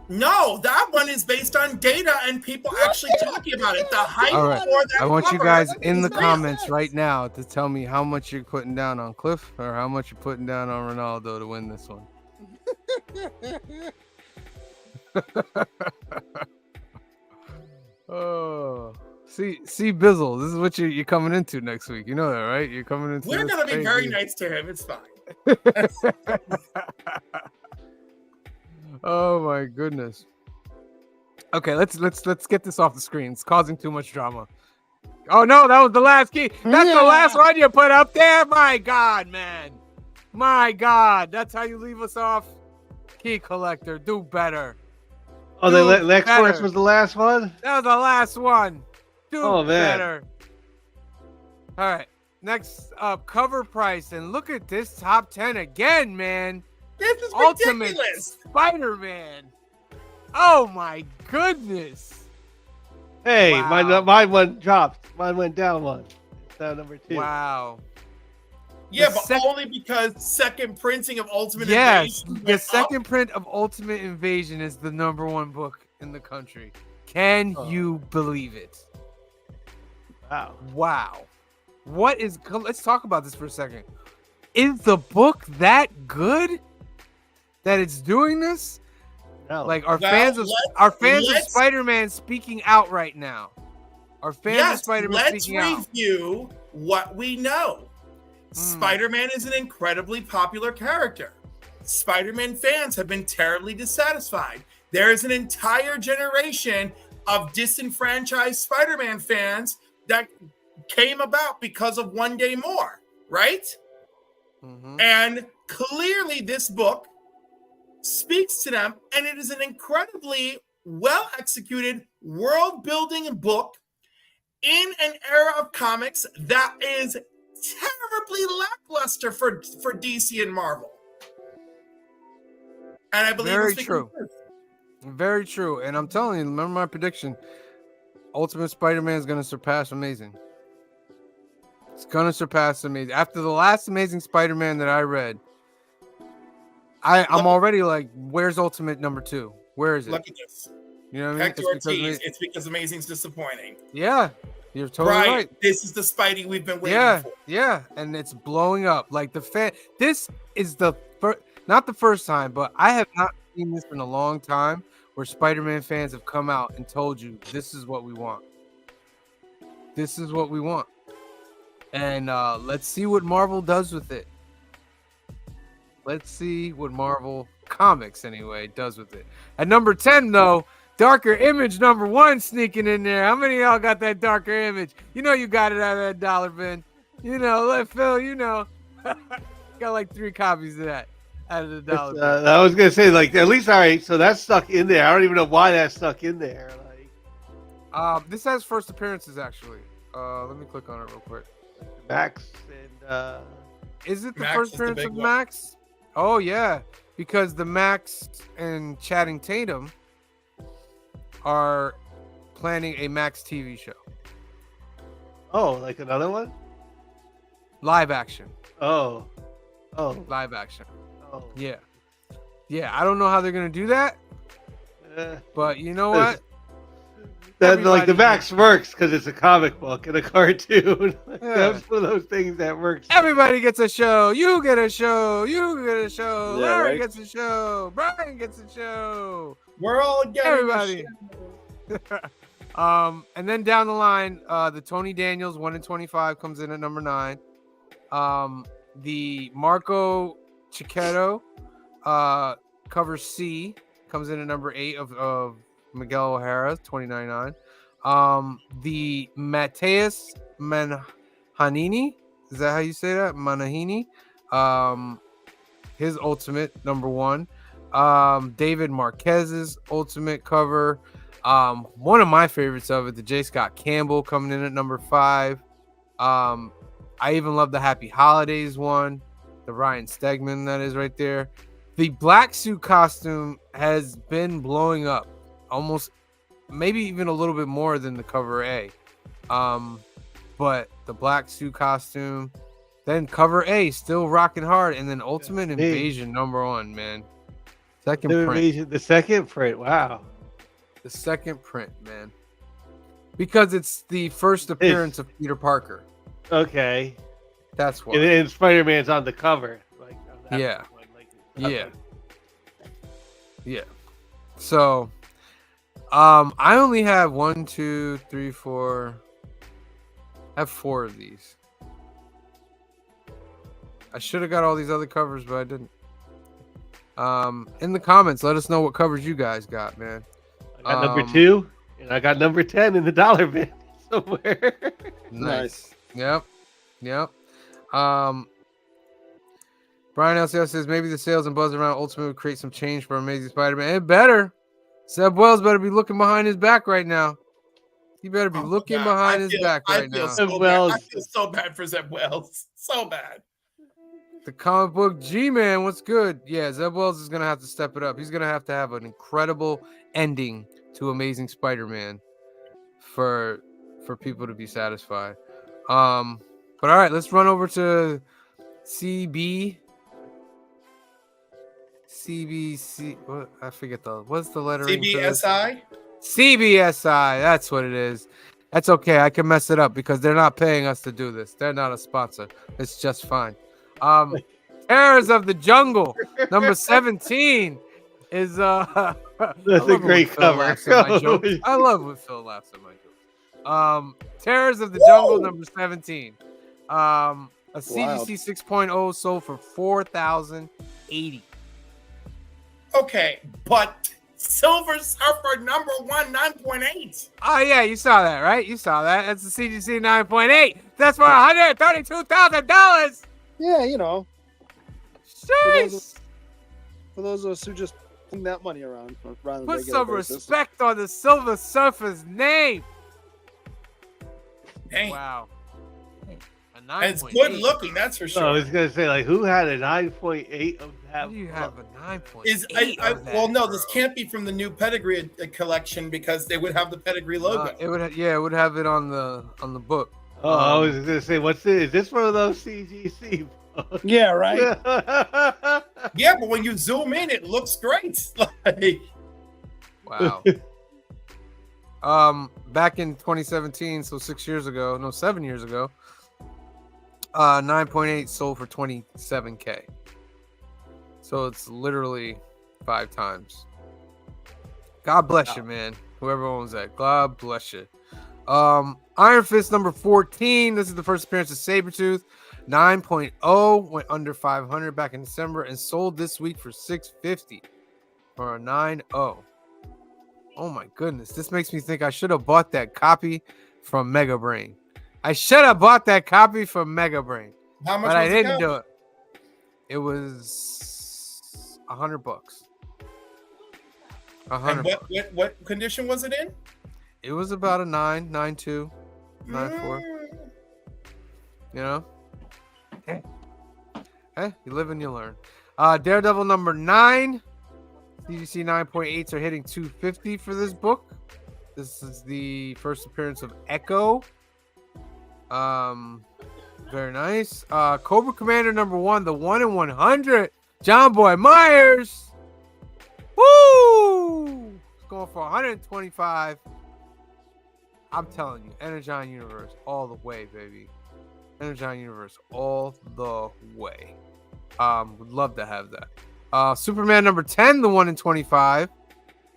No, that one is based on data and people actually talking about it. The hype All right. for that I want you cover guys in the is real. comments right now to tell me how much you're putting down on Cliff or how much you're putting down on Ronaldo to win this one. Oh, see, Bizzle. This is what you're coming into next week. You know that, right? You're coming into. We're this gonna be very crazy- nice to him. It's fine. Oh my goodness. Okay, let's get this off the screen. It's causing too much drama. Oh no, that was the last key. That's the last one you put up there. My God, man. My God, that's how you leave us off. Key collector, do better. Oh, Do the X-Force better. was the last one? That was the last one. Do Oh, man. better. All right. Next up, cover price. And look at this top 10 again, man. This is Ultimate ridiculous. Spider-Man. Oh my goodness. Hey, Wow. mine went dropped. Mine went down one. It's down number 2. Wow. Yeah, The but sec- only because second printing of Ultimate Yes, Invasion the went second print of Ultimate Invasion is the #1 book in the country. Can Oh. you believe it? Wow. Wow. Let's talk about this for a second. Is the book that good that it's doing this? No. Like, are Well, fans of let's- Spider-Man speaking out right now? Are fans of Yes, Spider-Man let's speaking out? review what we know. Spider-Man is an incredibly popular character. Spider-Man fans have been terribly dissatisfied. There is an entire generation of disenfranchised Spider-Man fans that came about because of One Day More, right? Mhm. And clearly this book speaks to them, and it is an incredibly well-executed world-building book in an era of comics that is terribly lackluster for DC and Marvel. And I believe Very I'm speaking true. the truth. Very true. And I'm telling you, remember my prediction. Ultimate Spider-Man is going to surpass Amazing. It's going to surpass Amazing. After the last Amazing Spider-Man that I read, I'm already like, where's Ultimate #2? Where is it? Look at this. You know what I mean? Hector Ortiz. It's because Amazing's disappointing. Yeah, you're totally right. This is the Spidey we've been waiting Yeah, for. yeah, and it's blowing up. Like this is the first, not the first time, but I have not seen this in a long time where Spider-Man fans have come out and told you this is what we want. This is what we want. And let's see what Marvel does with it. Let's see what Marvel Comics, anyway, does with it. At number 10, though, Darker Image number 1 sneaking in there. How many of y'all got that Darker Image? You know you got it out of that dollar bin. You know, let Phil, you know. Got like 3 copies of that out of the dollar bin. I was gonna say, like, at least all right. So that's stuck in there. I don't even know why that's stuck in there. Like, This has first appearances actually. Let me click on it real quick. Max and Is it the Max first is the appearance big of one. Max? Oh yeah, because the Max and Channing Tatum are planning a Max TV show, oh, like another one. live action, Oh, live action. oh. Yeah, yeah. I don't know how they're gonna do that, but you know what? That like the Everybody Max works because it's a comic book and a cartoon. Yeah. That's one of those things that works. Everybody gets a show. You get a show. You get a show. Yeah, Larry right? gets a show. Brian gets a show. We're all getting Everybody. And then down the line, the Tony Daniels 1 in 25 comes in at number 9. The Marco Cicchetto cover C comes in at number 8 of Miguel O'Hara 2099. The Mateus Manhanini, is that how you say that? Manahini, his ultimate number 1. David Marquez's ultimate cover. One of my favorites of it, the J. Scott Campbell coming in at number 5. I even love the Happy Holidays one, the Ryan Stegman that is right there. The black suit costume has been blowing up, almost maybe even a little bit more than the cover A. But the black suit costume, then cover A still rocking hard, and then Ultimate Invasion number 1, man. Second print. The second print. Wow. The second print, man. Because it's the first appearance of Peter Parker. Okay. That's why. And Spider-Man's on the cover. Like, on that Yeah. one, like, Yeah. Yeah. So, I only have 1, 2, 3, 4. I have 4 of these. I should have got all these other covers, but I didn't. In the comments, let us know what covers you guys got, man. I got number 2, and I got number 10 in the dollar bin somewhere. Nice. Yep. Brian LCS says maybe the sales and buzz around Ultimate would create some change for Amazing Spider-Man. It better. Zeb Wells better be looking behind his back right now. He better be looking behind his back right now. I feel so bad for Zeb Wells. So bad. The comic book G-Man, what's good? Yeah, Zeb Wells is going to have to step it up. He's going to have an incredible ending to Amazing Spider-Man for people to be satisfied. But all right, let's run over to CBC. What? I forget what's the lettering? CBSI? CBSI. That's what it is. That's okay. I can mess it up because they're not paying us to do this. They're not a sponsor. It's just fine. Terrors of the Jungle, number 17 is That's a great cover. I love when Phil laughs at my jokes. Terrors of the Jungle, number 17. A CGC 6.0 sold for $4,080. Okay, but Silver Surfer number 1, 9.8. Oh yeah, you saw that, right? You saw that. That's the CGC 9.8. That's for $132,000. Yeah, you know. Jeez. For those of us who just fling that money around rather than Put regular some basis. respect on the Silver Surfer's name. Dang. Wow. And it's good looking, that's for sure. I was gonna say, like, who had a 9.8 of that? How do you have a 9.8? Well, no, this can't be from the new Pedigree collection because they would have the Pedigree logo. It would have it on the book. Oh, I was gonna say, is this one of those CGC? Yeah, right. Yeah, but when you zoom in, it looks great. Like, wow. Back in 2017, so 7 years ago, 9.8 sold for $27K. So it's literally 5 times. God bless you, man. Whoever owns that, God bless you. Iron Fist number 14. This is the first appearance of Sabretooth. 9.0 went under 500 back in December and sold this week for $650 for a 9.0. Oh my goodness, this makes me think I should have bought that copy from Mega Brain. I should have bought that copy from Mega Brain, How much? but I was didn't it? do it. It was $100. And what condition was it in? It was about a 9, 9.2, 9.4. You know? Hey, you live and you learn. Daredevil number 9. CGC 9.8s are hitting 250 for this book. This is the first appearance of Echo. Very nice. Cobra Commander number 1, the 1 in 100. John Boy Myers. Woo! It's going for 125. I'm telling you, Energon Universe all the way, baby. Energon Universe all the way. Would love to have that. Superman number 10, the 1 in 25.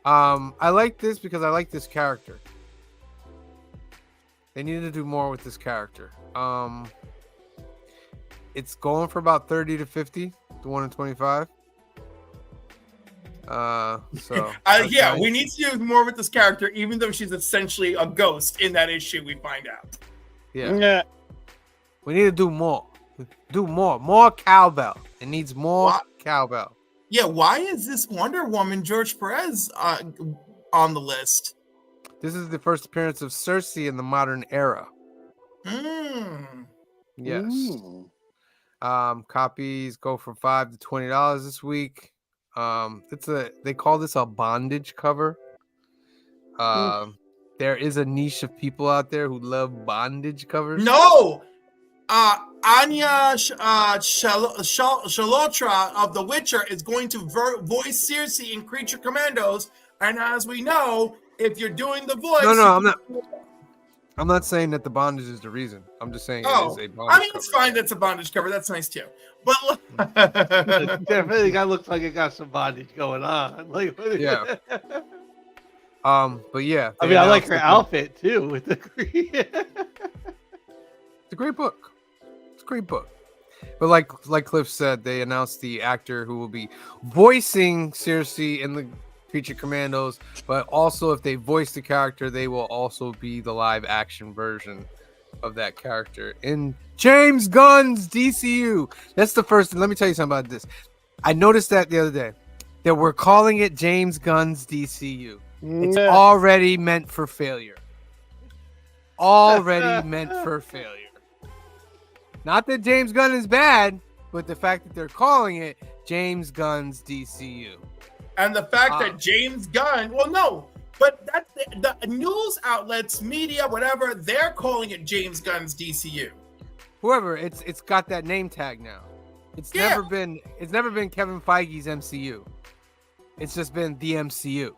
I like this because I like this character. They needed to do more with this character. It's going for about 30 to 50, the 1 in 25. So yeah, we need to do more with this character, even though she's essentially a ghost in that issue. We find out. Yeah. We need to do more. More cowbell. It needs more cowbell. Yeah, why is this Wonder Woman George Perez on the list? This is the first appearance of Cersei in the modern era. Yes. Copies go from $5 to $20 this week. They call this a bondage cover. There is a niche of people out there who love bondage covers. No, Anya Shalotra of The Witcher is going to voice Circe in Creature Commandos, and as we know, if you're doing the voice, I'm not saying that the bondage is the reason. I'm just saying it is a bondage. I mean, it's fine. That's a bondage cover. That's nice too. But definitely, guy looks like it got some bondage going on. Like, yeah. But yeah, I mean, I like her outfit too with the green. It's a great book. It's a great book. But like Cliff said, they announced the actor who will be voicing Circe in the Creature Commandos, but also if they voice the character, they will also be the live action version of that character in James Gunn's DCU. That's the first. Let me tell you something about this. I noticed that the other day that we're calling it James Gunn's DCU. It's already meant for failure. Already meant for failure. Not that James Gunn is bad, but the fact that they're calling it James Gunn's DCU. And the fact that James Gunn, but that the news outlets, media, whatever, they're calling it James Gunn's DCU. Whoever, it's got that name tag now. It's never been Kevin Feige's MCU. It's just been the MCU.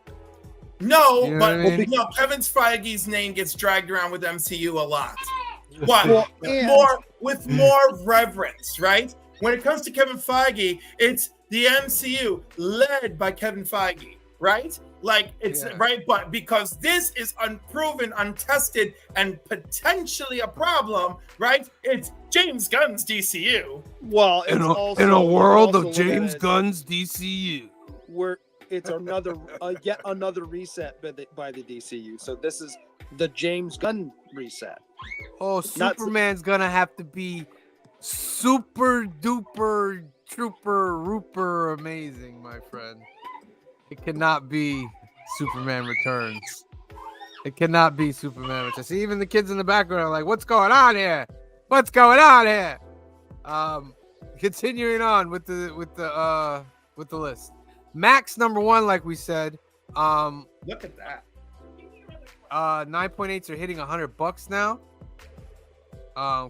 No, you know but I mean? Kevin Feige's name gets dragged around with MCU a lot. But with more reverence, right? When it comes to Kevin Feige, it's the MCU led by Kevin Feige, right? Like right, but because this is unproven, untested, and potentially a problem, right? It's James Gunn's DCU. Well, it's in a world of James Gunn's DCU, it's yet another reset by the DCU. So this is the James Gunn reset. Oh, Superman's gonna have to be super duper trooper rooper amazing, my friend. It cannot be Superman Returns. It cannot be Superman Returns. See, even the kids in the background are like, what's going on here? What's going on here? Continuing on with the list. Max number 1, like we said. Look at that. 9.8s are hitting $100 now.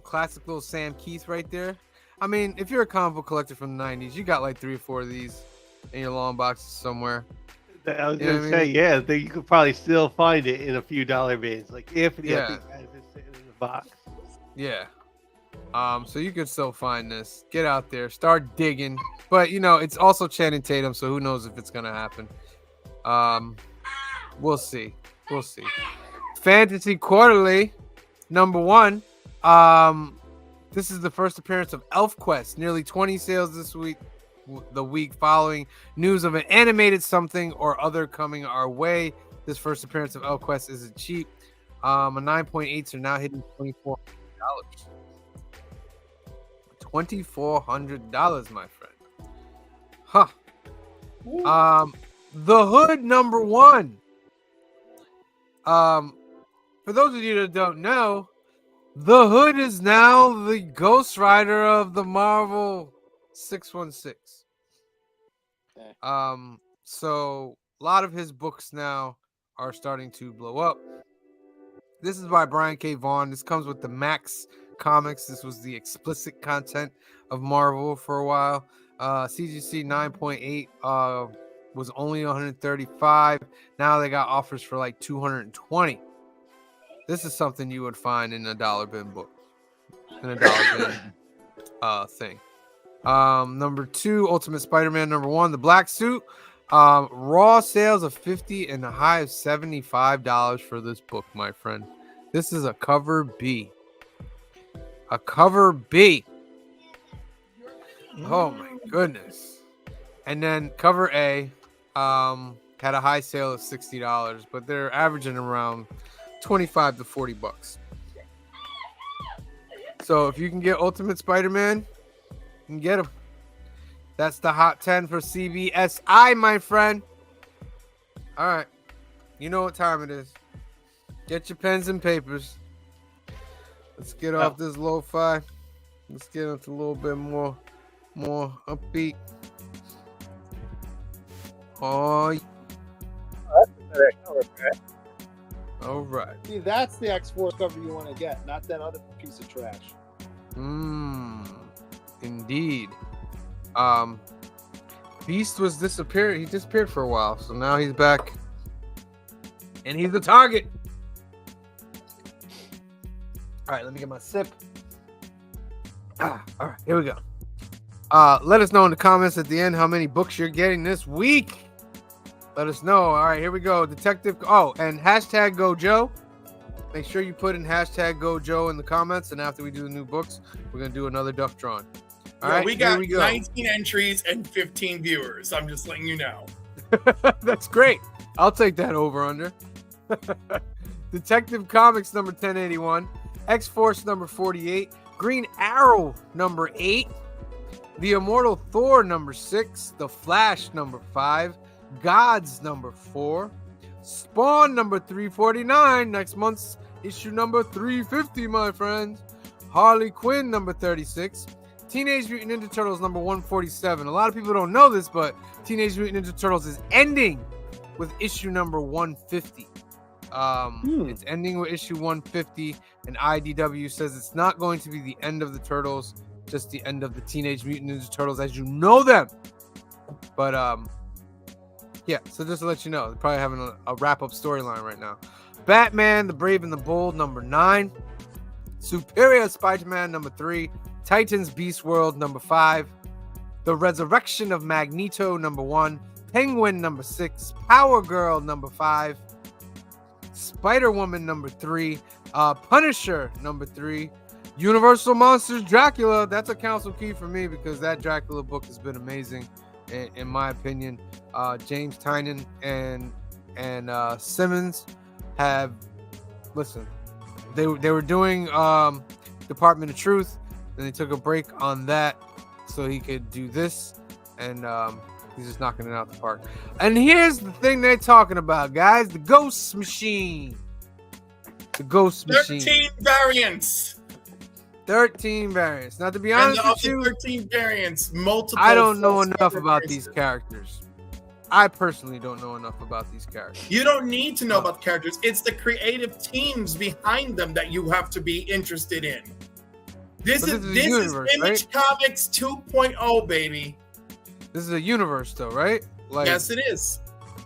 Classic little Sam Keith right there. I mean, if you're a comic book collector from the 90s, you got like 3 or 4 of these in your long boxes somewhere. I was going to say, you could probably still find it in a few dollar bins. Like if the guys are sitting in the box. Yeah. So you could still find this. Get out there, start digging. But it's also Channing Tatum, so who knows if it's gonna happen. We'll see. Fantasy Quarterly, number 1. This is the first appearance of ElfQuest. Nearly 20 sales this week, the week following news of an animated something or other coming our way. This first appearance of ElfQuest isn't cheap. A 9.8s are now hitting $2,400. $2,400, my friend. Huh. The Hood, number 1. For those of you that don't know, the Hood is now the Ghost Rider of the Marvel 616. So a lot of his books now are starting to blow up. This is by Brian K. Vaughan. This comes with the Max Comics. This was the explicit content of Marvel for a while. CGC 9.8 was only 135. Now they got offers for like 220. This is something you would find in a dollar bin book, in a dollar bin thing. Number 2, Ultimate Spider-Man number 1, the black suit. Raw sales of $50 and a high of $75 for this book, my friend. This is a cover B. A cover B. Oh my goodness. And then cover A had a high sale of $60, but they're averaging around 25 to 40 bucks. So if you can get Ultimate Spider-Man, you can get him. That's the hot 10 for CBSI, my friend. All right. You know what time it is. Get your pens and papers. Let's get off this lo-fi. Let's get into a little bit more upbeat. Oh, all right. See, that's the X-Force cover you want to get, not that other piece of trash. Indeed. Beast was disappeared. He disappeared for a while, so now he's back, and he's the target. All right, let me get my sip. All right, here we go. Let us know in the comments at the end how many books you're getting this week. Let us know. All right, here we go. Detective. Oh, and hashtag GoJoe. Make sure you put in hashtag GoJoe in the comments, and after we do the new books, we're gonna do another duck drawing. All right, we got 19 entries and 15 viewers. I'm just letting you know. That's great. I'll take that over under. Detective Comics number 1081, X-Force number 48, Green Arrow number 8, The Immortal Thor number 6, The Flash number 5, Gods number 4, Spawn number 349, next month's issue number 350, my friends, Harley Quinn number 36, Teenage Mutant Ninja Turtles number 147. A lot of people don't know this, but Teenage Mutant Ninja Turtles is ending with issue number 150. It's ending with issue 150, and IDW says it's not going to be the end of the Turtles, just the end of the Teenage Mutant Ninja Turtles as you know them. But yeah, so just to let you know, they're probably having a wrap-up storyline right now. Batman, the Brave and the Bold number 9, Superior Spider-Man number 3, Titans Beast World number 5, The Resurrection of Magneto number 1, Penguin number 6, Power Girl number 5, Spider-Woman number 3, Punisher number 3, Universal Monsters Dracula. That's a council key for me because that Dracula book has been amazing in my opinion. James Tynion and Simmons have listened. They were doing Department of Truth. Then they took a break on that so he could do this, and he's just knocking it out the park. And here's the thing they're talking about, guys: the Ghost Machine. The Ghost Machine. 13 variants. 13 variants. Now, to be honest with you, 13 variants, multiple. I don't know enough about these characters. I personally don't know enough about these characters. You don't need to know about the characters. It's the creative teams behind them that you have to be interested in. This is Image right? Comics 2.0, baby. This is a universe, though, right? Like, yes, it is.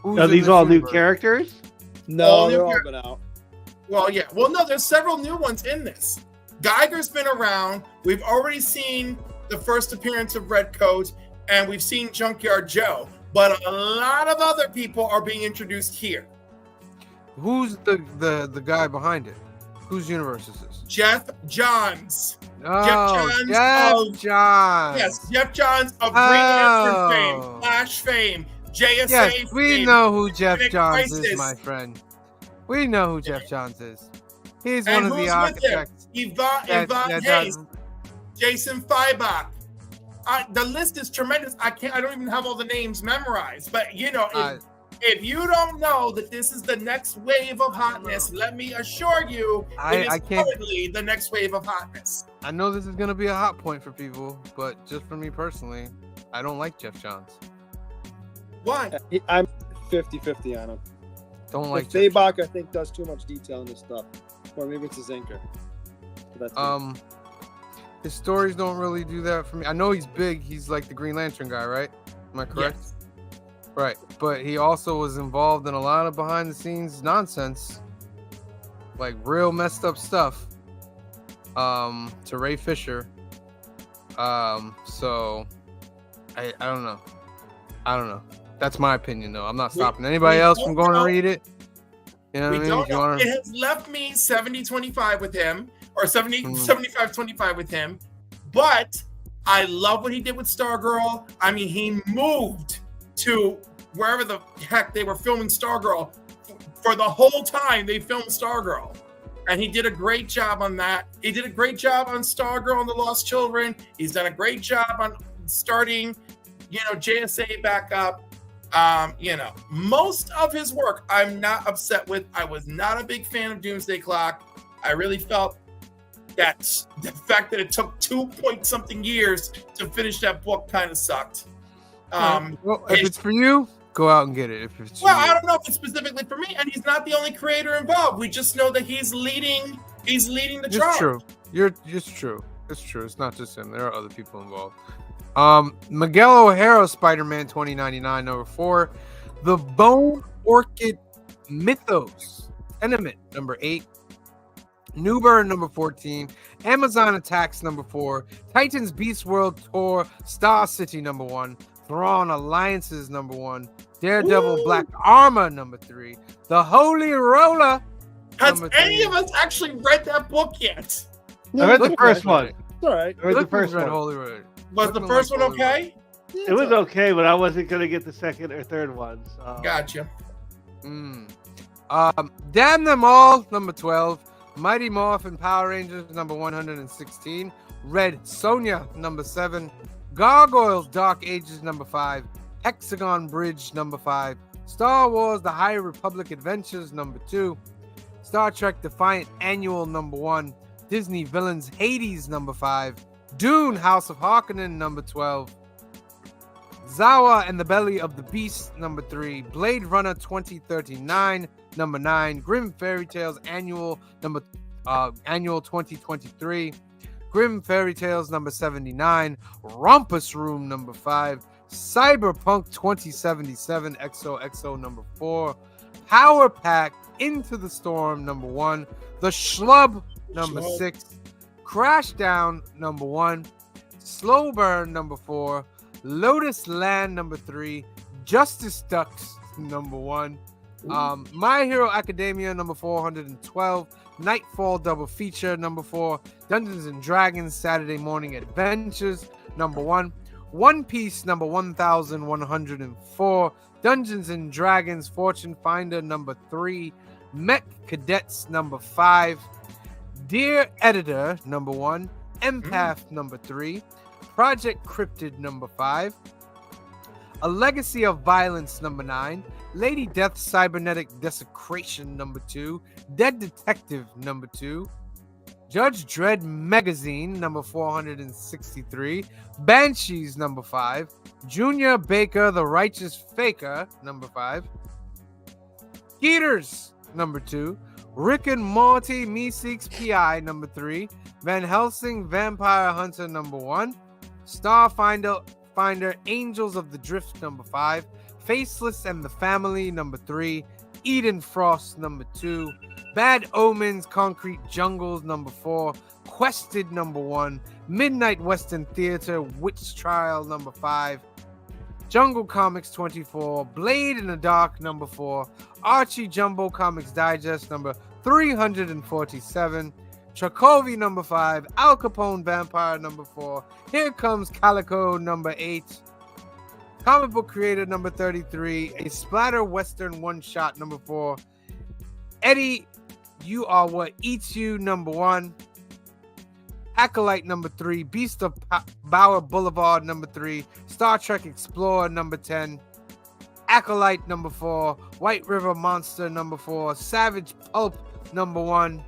Are these all new characters? No, they're all been out. Well, yeah. Well, no, there's several new ones in this. Geiger's been around. We've already seen the first appearance of Redcoat, and we've seen Junkyard Joe. But a lot of other people are being introduced here. Who's the guy behind it? Whose universe is this? Jeff Johns. Oh, Johns Jeff of- Johns. Yes, Jeff Johns of Green Lantern Oh. fame, Flash fame, JSA Yes, we fame. know who Jeff Infinite Johns Crisis. is, my friend. We know who Jeff Johns is. He's And one of who's the with him? architects. Yvonne that Hayes, does- Jason Fybach. The list is tremendous. I don't even have all the names memorized. But if you don't know that this is the next wave of hotness, let me assure you, it I is can't- currently the next wave of hotness. I know this is gonna be a hot point for people, but just for me personally, I don't like Jeff Johns. Why? I'm 50-50 on him. Don't like Like Jeff Fabok, I think, does too much detail in his stuff. Or maybe it's his inker. But that's me. His stories don't really do that for me. I know he's big. He's like the Green Lantern guy, right? Am I correct? Yes. Right. But he also was involved in a lot of behind the scenes nonsense. Like real messed up stuff. To Ray Fisher. So I don't know. I don't know. That's my opinion though. I'm not stopping anybody we else don't from going know. to read it. You know We what I mean? don't If you know. wanna- It has left me 70-25 with him, or 75-25 with him. But I love what he did with Stargirl. I mean, he moved to wherever the heck they were filming Stargirl for the whole time they filmed Stargirl. And he did a great job on that. He did a great job on Stargirl and the Lost Children. He's done a great job on starting, JSA back up. Most of his work I'm not upset with. I was not a big fan of Doomsday Clock. I really felt that the fact that it took 2-point-something years to finish that book kind of sucked. Well, if it's for you, go out and get it. If it's Well, for you. I don't know if it's specifically for me, and he's not the only creator involved. We just know that he's leading the It's charge. true. It's true. It's true. It's not just him. There are other people involved. Miguel O'Hara, Spider-Man 2099, number 4. The Bone Orchid Mythos, Tenement, number 8. Newburn, number 14. Amazon Attacks, number 4. Titans Beast World Tour, Star City, number 1. Thrawn Alliances, number 1. Daredevil Woo! Black Armor, number 3. The Holy Roller. Has number any 3. of us actually read that book yet? I read the Look, first man. one. It's all right. I read the Look first who's read one. Holy Roller. Was the Looking first like one Holy okay? It was okay, but I wasn't gonna get the second or third one. So. Gotcha. Damn Them All, number 12. Mighty Morphin Power Rangers, number 116. Red Sonia, number 7. Gargoyles Dark Ages, number 5. Hexagon Bridge, number 5. Star Wars The High Republic Adventures, number 2. Star Trek Defiant Annual, number 1. Disney Villains Hades, number 5. Dune House of Harkonnen, number 12. Zawa and the Belly of the Beast, number 3. Blade Runner 2039, number 9. Grimm Fairy Tales Annual 2023. Grimm Fairy Tales number 79. Rumpus Room number 5. Cyberpunk 2077 XOXO number 4. Power Pack Into the Storm number 1. The Schlub number Schlub. 6. Crash Down number 1. Slow Burn number 4. Lotus Land number 3. Justice Ducks number 1. My Hero Academia number 412. Nightfall double feature number 4. Dungeons and Dragons Saturday Morning Adventures number 1. One Piece number 1104. Dungeons and Dragons Fortune Finder number 3. Mech Cadets number 5. Dear Editor number 1. Empath number 3. Project Cryptid number 5. A Legacy of Violence number 9. Lady Death Cybernetic Desecration number 2. Dead Detective number 2. Judge Dredd Magazine number 463. Banshees number 5. Junior Baker The Righteous Faker number 5. Skeeters number 2. Rick and Morty Meeseeks PI number 3. Van Helsing Vampire Hunter number 1. Starfinder Angels of the Drift number 5. Faceless and the Family number 3. Eden Frost number 2. Bad Omens Concrete Jungles number 4. Quested number 1. Midnight Western Theater Witch Trial number 5. Jungle Comics 24, Blade in the Dark number 4, Archie Jumbo Comics Digest number 347, Trakovi number 5, Al Capone Vampire number 4, Here Comes Calico number 8, Comic Book Creator number 33, A Splatter Western One Shot number 4, Eddie, You Are What Eats You number 1, Acolyte number 3, Beast of Bower Boulevard number 3, Star Trek Explorer number 10, Acolyte number 4, White River Monster number 4, Savage Pulp number 1,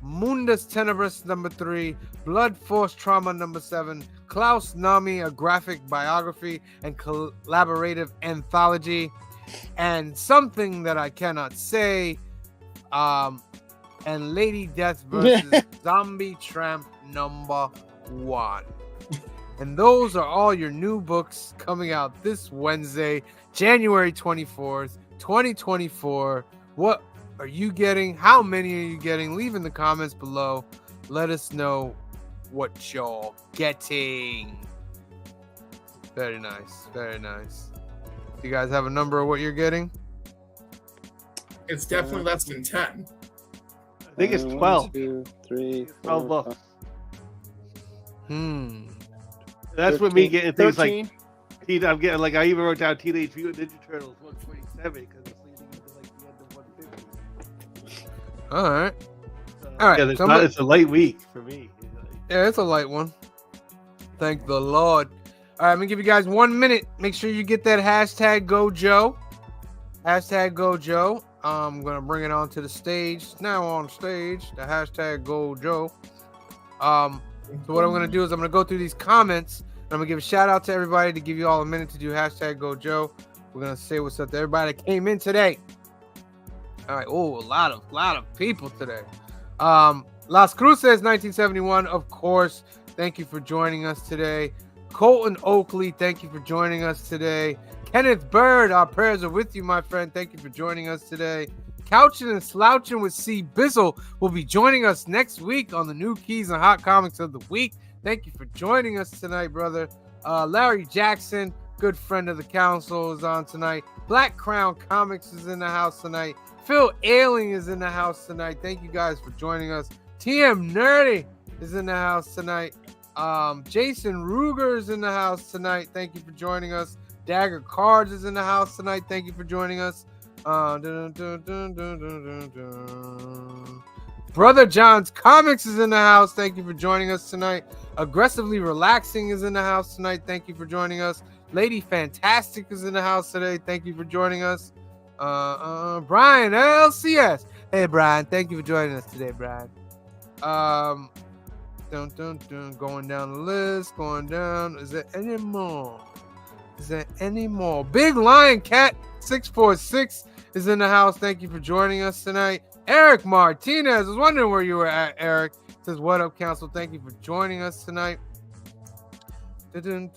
Mundus Tenebris number 3, Blood Force Trauma number 7, Klaus Nami, a graphic biography and collaborative anthology, and Something That I Cannot Say, and Lady Death versus Zombie Tramp number 1. And those are all your new books coming out this Wednesday, January 24th, 2024. What are you getting? How many are you getting? Leave in the comments below. Let us know what you're getting. Very nice. Very nice. Do you guys have a number of what you're getting? It's definitely less than 10. I think it's 12. 1, 2, 3, 12 4, books. 5, That's what me 13, getting things 13. like. I'm getting like I even wrote down Teenage Mutant Ninja Turtles 127 because it's leading into like the end of 150. All right. So, All right, yeah, it's a light week for me. Yeah, it's a light one. Thank the Lord. All right, I'm going to give you guys 1 minute. Make sure you get that hashtag GoJoe. Hashtag GoJoe. I'm going to bring it onto the stage. Now on stage, the hashtag GoJoe. So what I'm going to do is I'm going to go through these comments. And I'm going to give a shout out to everybody to give you all a minute to do hashtag GoJoe. We're going to say what's up to everybody that came in today. All right. Oh, a lot of people today. Las Cruces 1971, of course. Thank you for joining us today. Colton Oakley, thank you for joining us today. Kenneth Bird, our prayers are with you, my friend. Thank you for joining us today. Couching and Slouching with C. Bizzle will be joining us next week on the New Keys and Hot Comics of the Week. Thank you for joining us tonight, brother. Larry Jackson, good friend of the council, is on tonight. Black Crown Comics is in the house tonight. Phil Ailing is in the house tonight. Thank you guys for joining us. TM Nerdy is in the house tonight. Jason Ruger is in the house tonight. Thank you for joining us. Dagger Cards is in the house tonight. Thank you for joining us. Brother John's Comics is in the house. Thank you for joining us tonight. Aggressively Relaxing is in the house tonight. Thank you for joining us. Lady Fantastic is in the house today. Thank you for joining us. Brian LCS. Hey Brian, thank you for joining us today, Brian. Going down the list, going down. Is there any more? Big Lion Cat 646 is in the house. Thank you for joining us tonight. Eric Martinez, I was wondering where you were at, Eric. Says, what up, council? Thank you for joining us tonight. Ken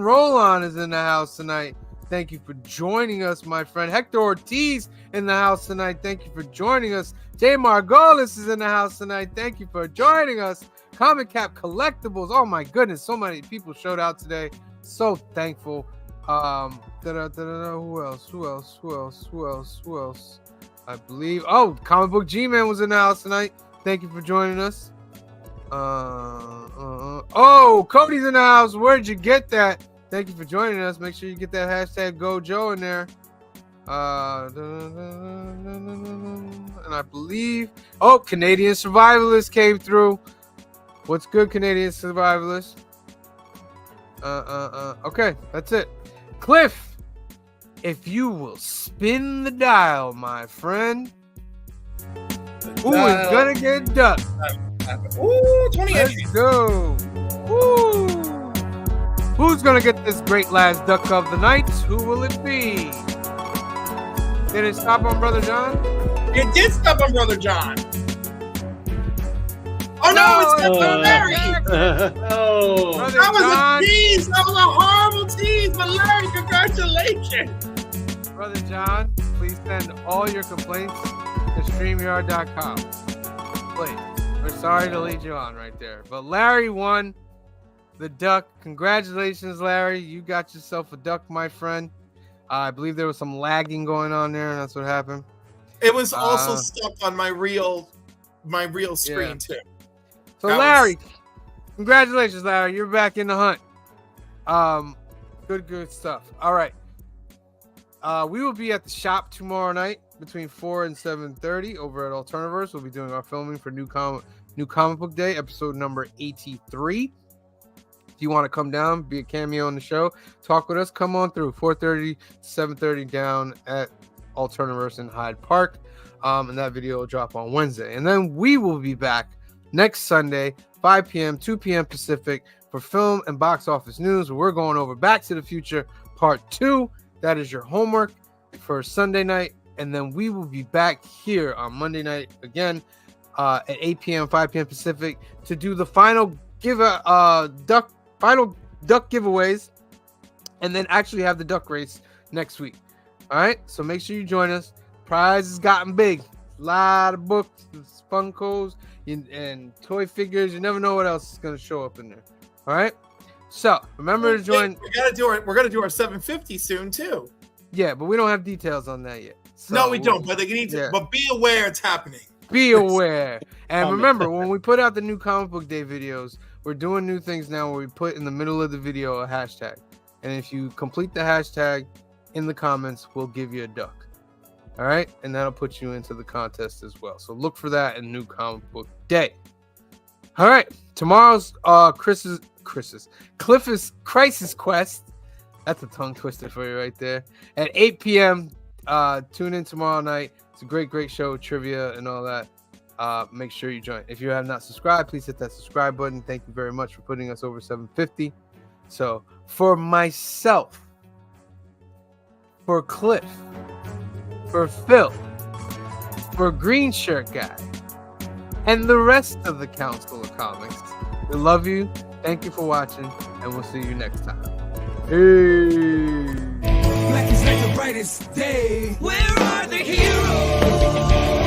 Rollon is in the house tonight. Thank you for joining us, my friend. Hector Ortiz in the house tonight. Thank you for joining us. Jay Margolis is in the house tonight. Thank you for joining us. Comic Cap Collectibles. Oh my goodness, so many people showed out today. So thankful. Who else? I believe. Oh, Comic Book G-Man was in the house tonight. Thank you for joining us. Oh, Cody's in the house. Where'd you get that? Thank you for joining us. Make sure you get that hashtag GoJoe in there. And I believe, oh, Canadian Survivalist came through. What's good, Canadian Survivalist? Okay, that's it. Cliff, if you will spin the dial, my friend, who is gonna get ducked? Ooh, 20 Let's entries. go. Woo. Who's gonna get this great last duck of the night? Who will it be? Did it stop on Brother John? It did stop on Brother John. Oh no, it's still on Larry. Oh, Brother That was John, a tease. That was a horrible tease. But Larry, congratulations. Brother John, please send all your complaints to StreamYard.com. Please. We're sorry to lead you on right there. But Larry won. the duck. Congratulations, Larry. You got yourself a duck, my friend. I believe there was some lagging going on there, and that's what happened. It was also stuck on my real screen too. So Larry, congratulations, Larry. You're back in the hunt. Good stuff. All right. We will be at the shop tomorrow night between 4 and 7:30 over at Alternaverse. We'll be doing our filming for New Comic Book Day, episode number 83. If you want to come down, be a cameo on the show, talk with us, come on through 4:30 to 7:30 down at Alternaverse in Hyde Park. And that video will drop on Wednesday. And then we will be back next Sunday, 5 p.m., 2 p.m. Pacific, for film and box office news. We're going over Back to the Future Part 2. That is your homework for Sunday night. And then we will be back here on Monday night again at 8 p.m., 5 p.m. Pacific to do the final duck giveaways, and then actually have the duck race next week. All right, so make sure you join us. Prize has gotten big. A lot of books, Funkos, and toy figures. You never know what else is going to show up in there. All right, so remember to join. We're gonna do our 750 soon too. Yeah, but we don't have details on that yet. So No, we don't. But they need to. Yeah. But be aware it's happening. Be aware. And remember, when we put out the new Comic Book Day videos, we're doing new things now where we put in the middle of the video a hashtag. And if you complete the hashtag in the comments, we'll give you a duck. All right? And that'll put you into the contest as well. So look for that in New Comic Book Day. All right. Tomorrow's Cliff's Crisis Quest. That's a tongue twister for you right there. At 8 p.m., tune in tomorrow night. It's a great show, trivia and all that. Make sure you join. If you have not subscribed, please hit that subscribe button. Thank you very much for putting us over 750. So for myself, for Cliff, for Phil, for Green Shirt Guy, and the rest of the Council of Comics, we love you. Thank you for watching, and we'll see you next time. Hey. Black is like the brightest day. Where are the heroes?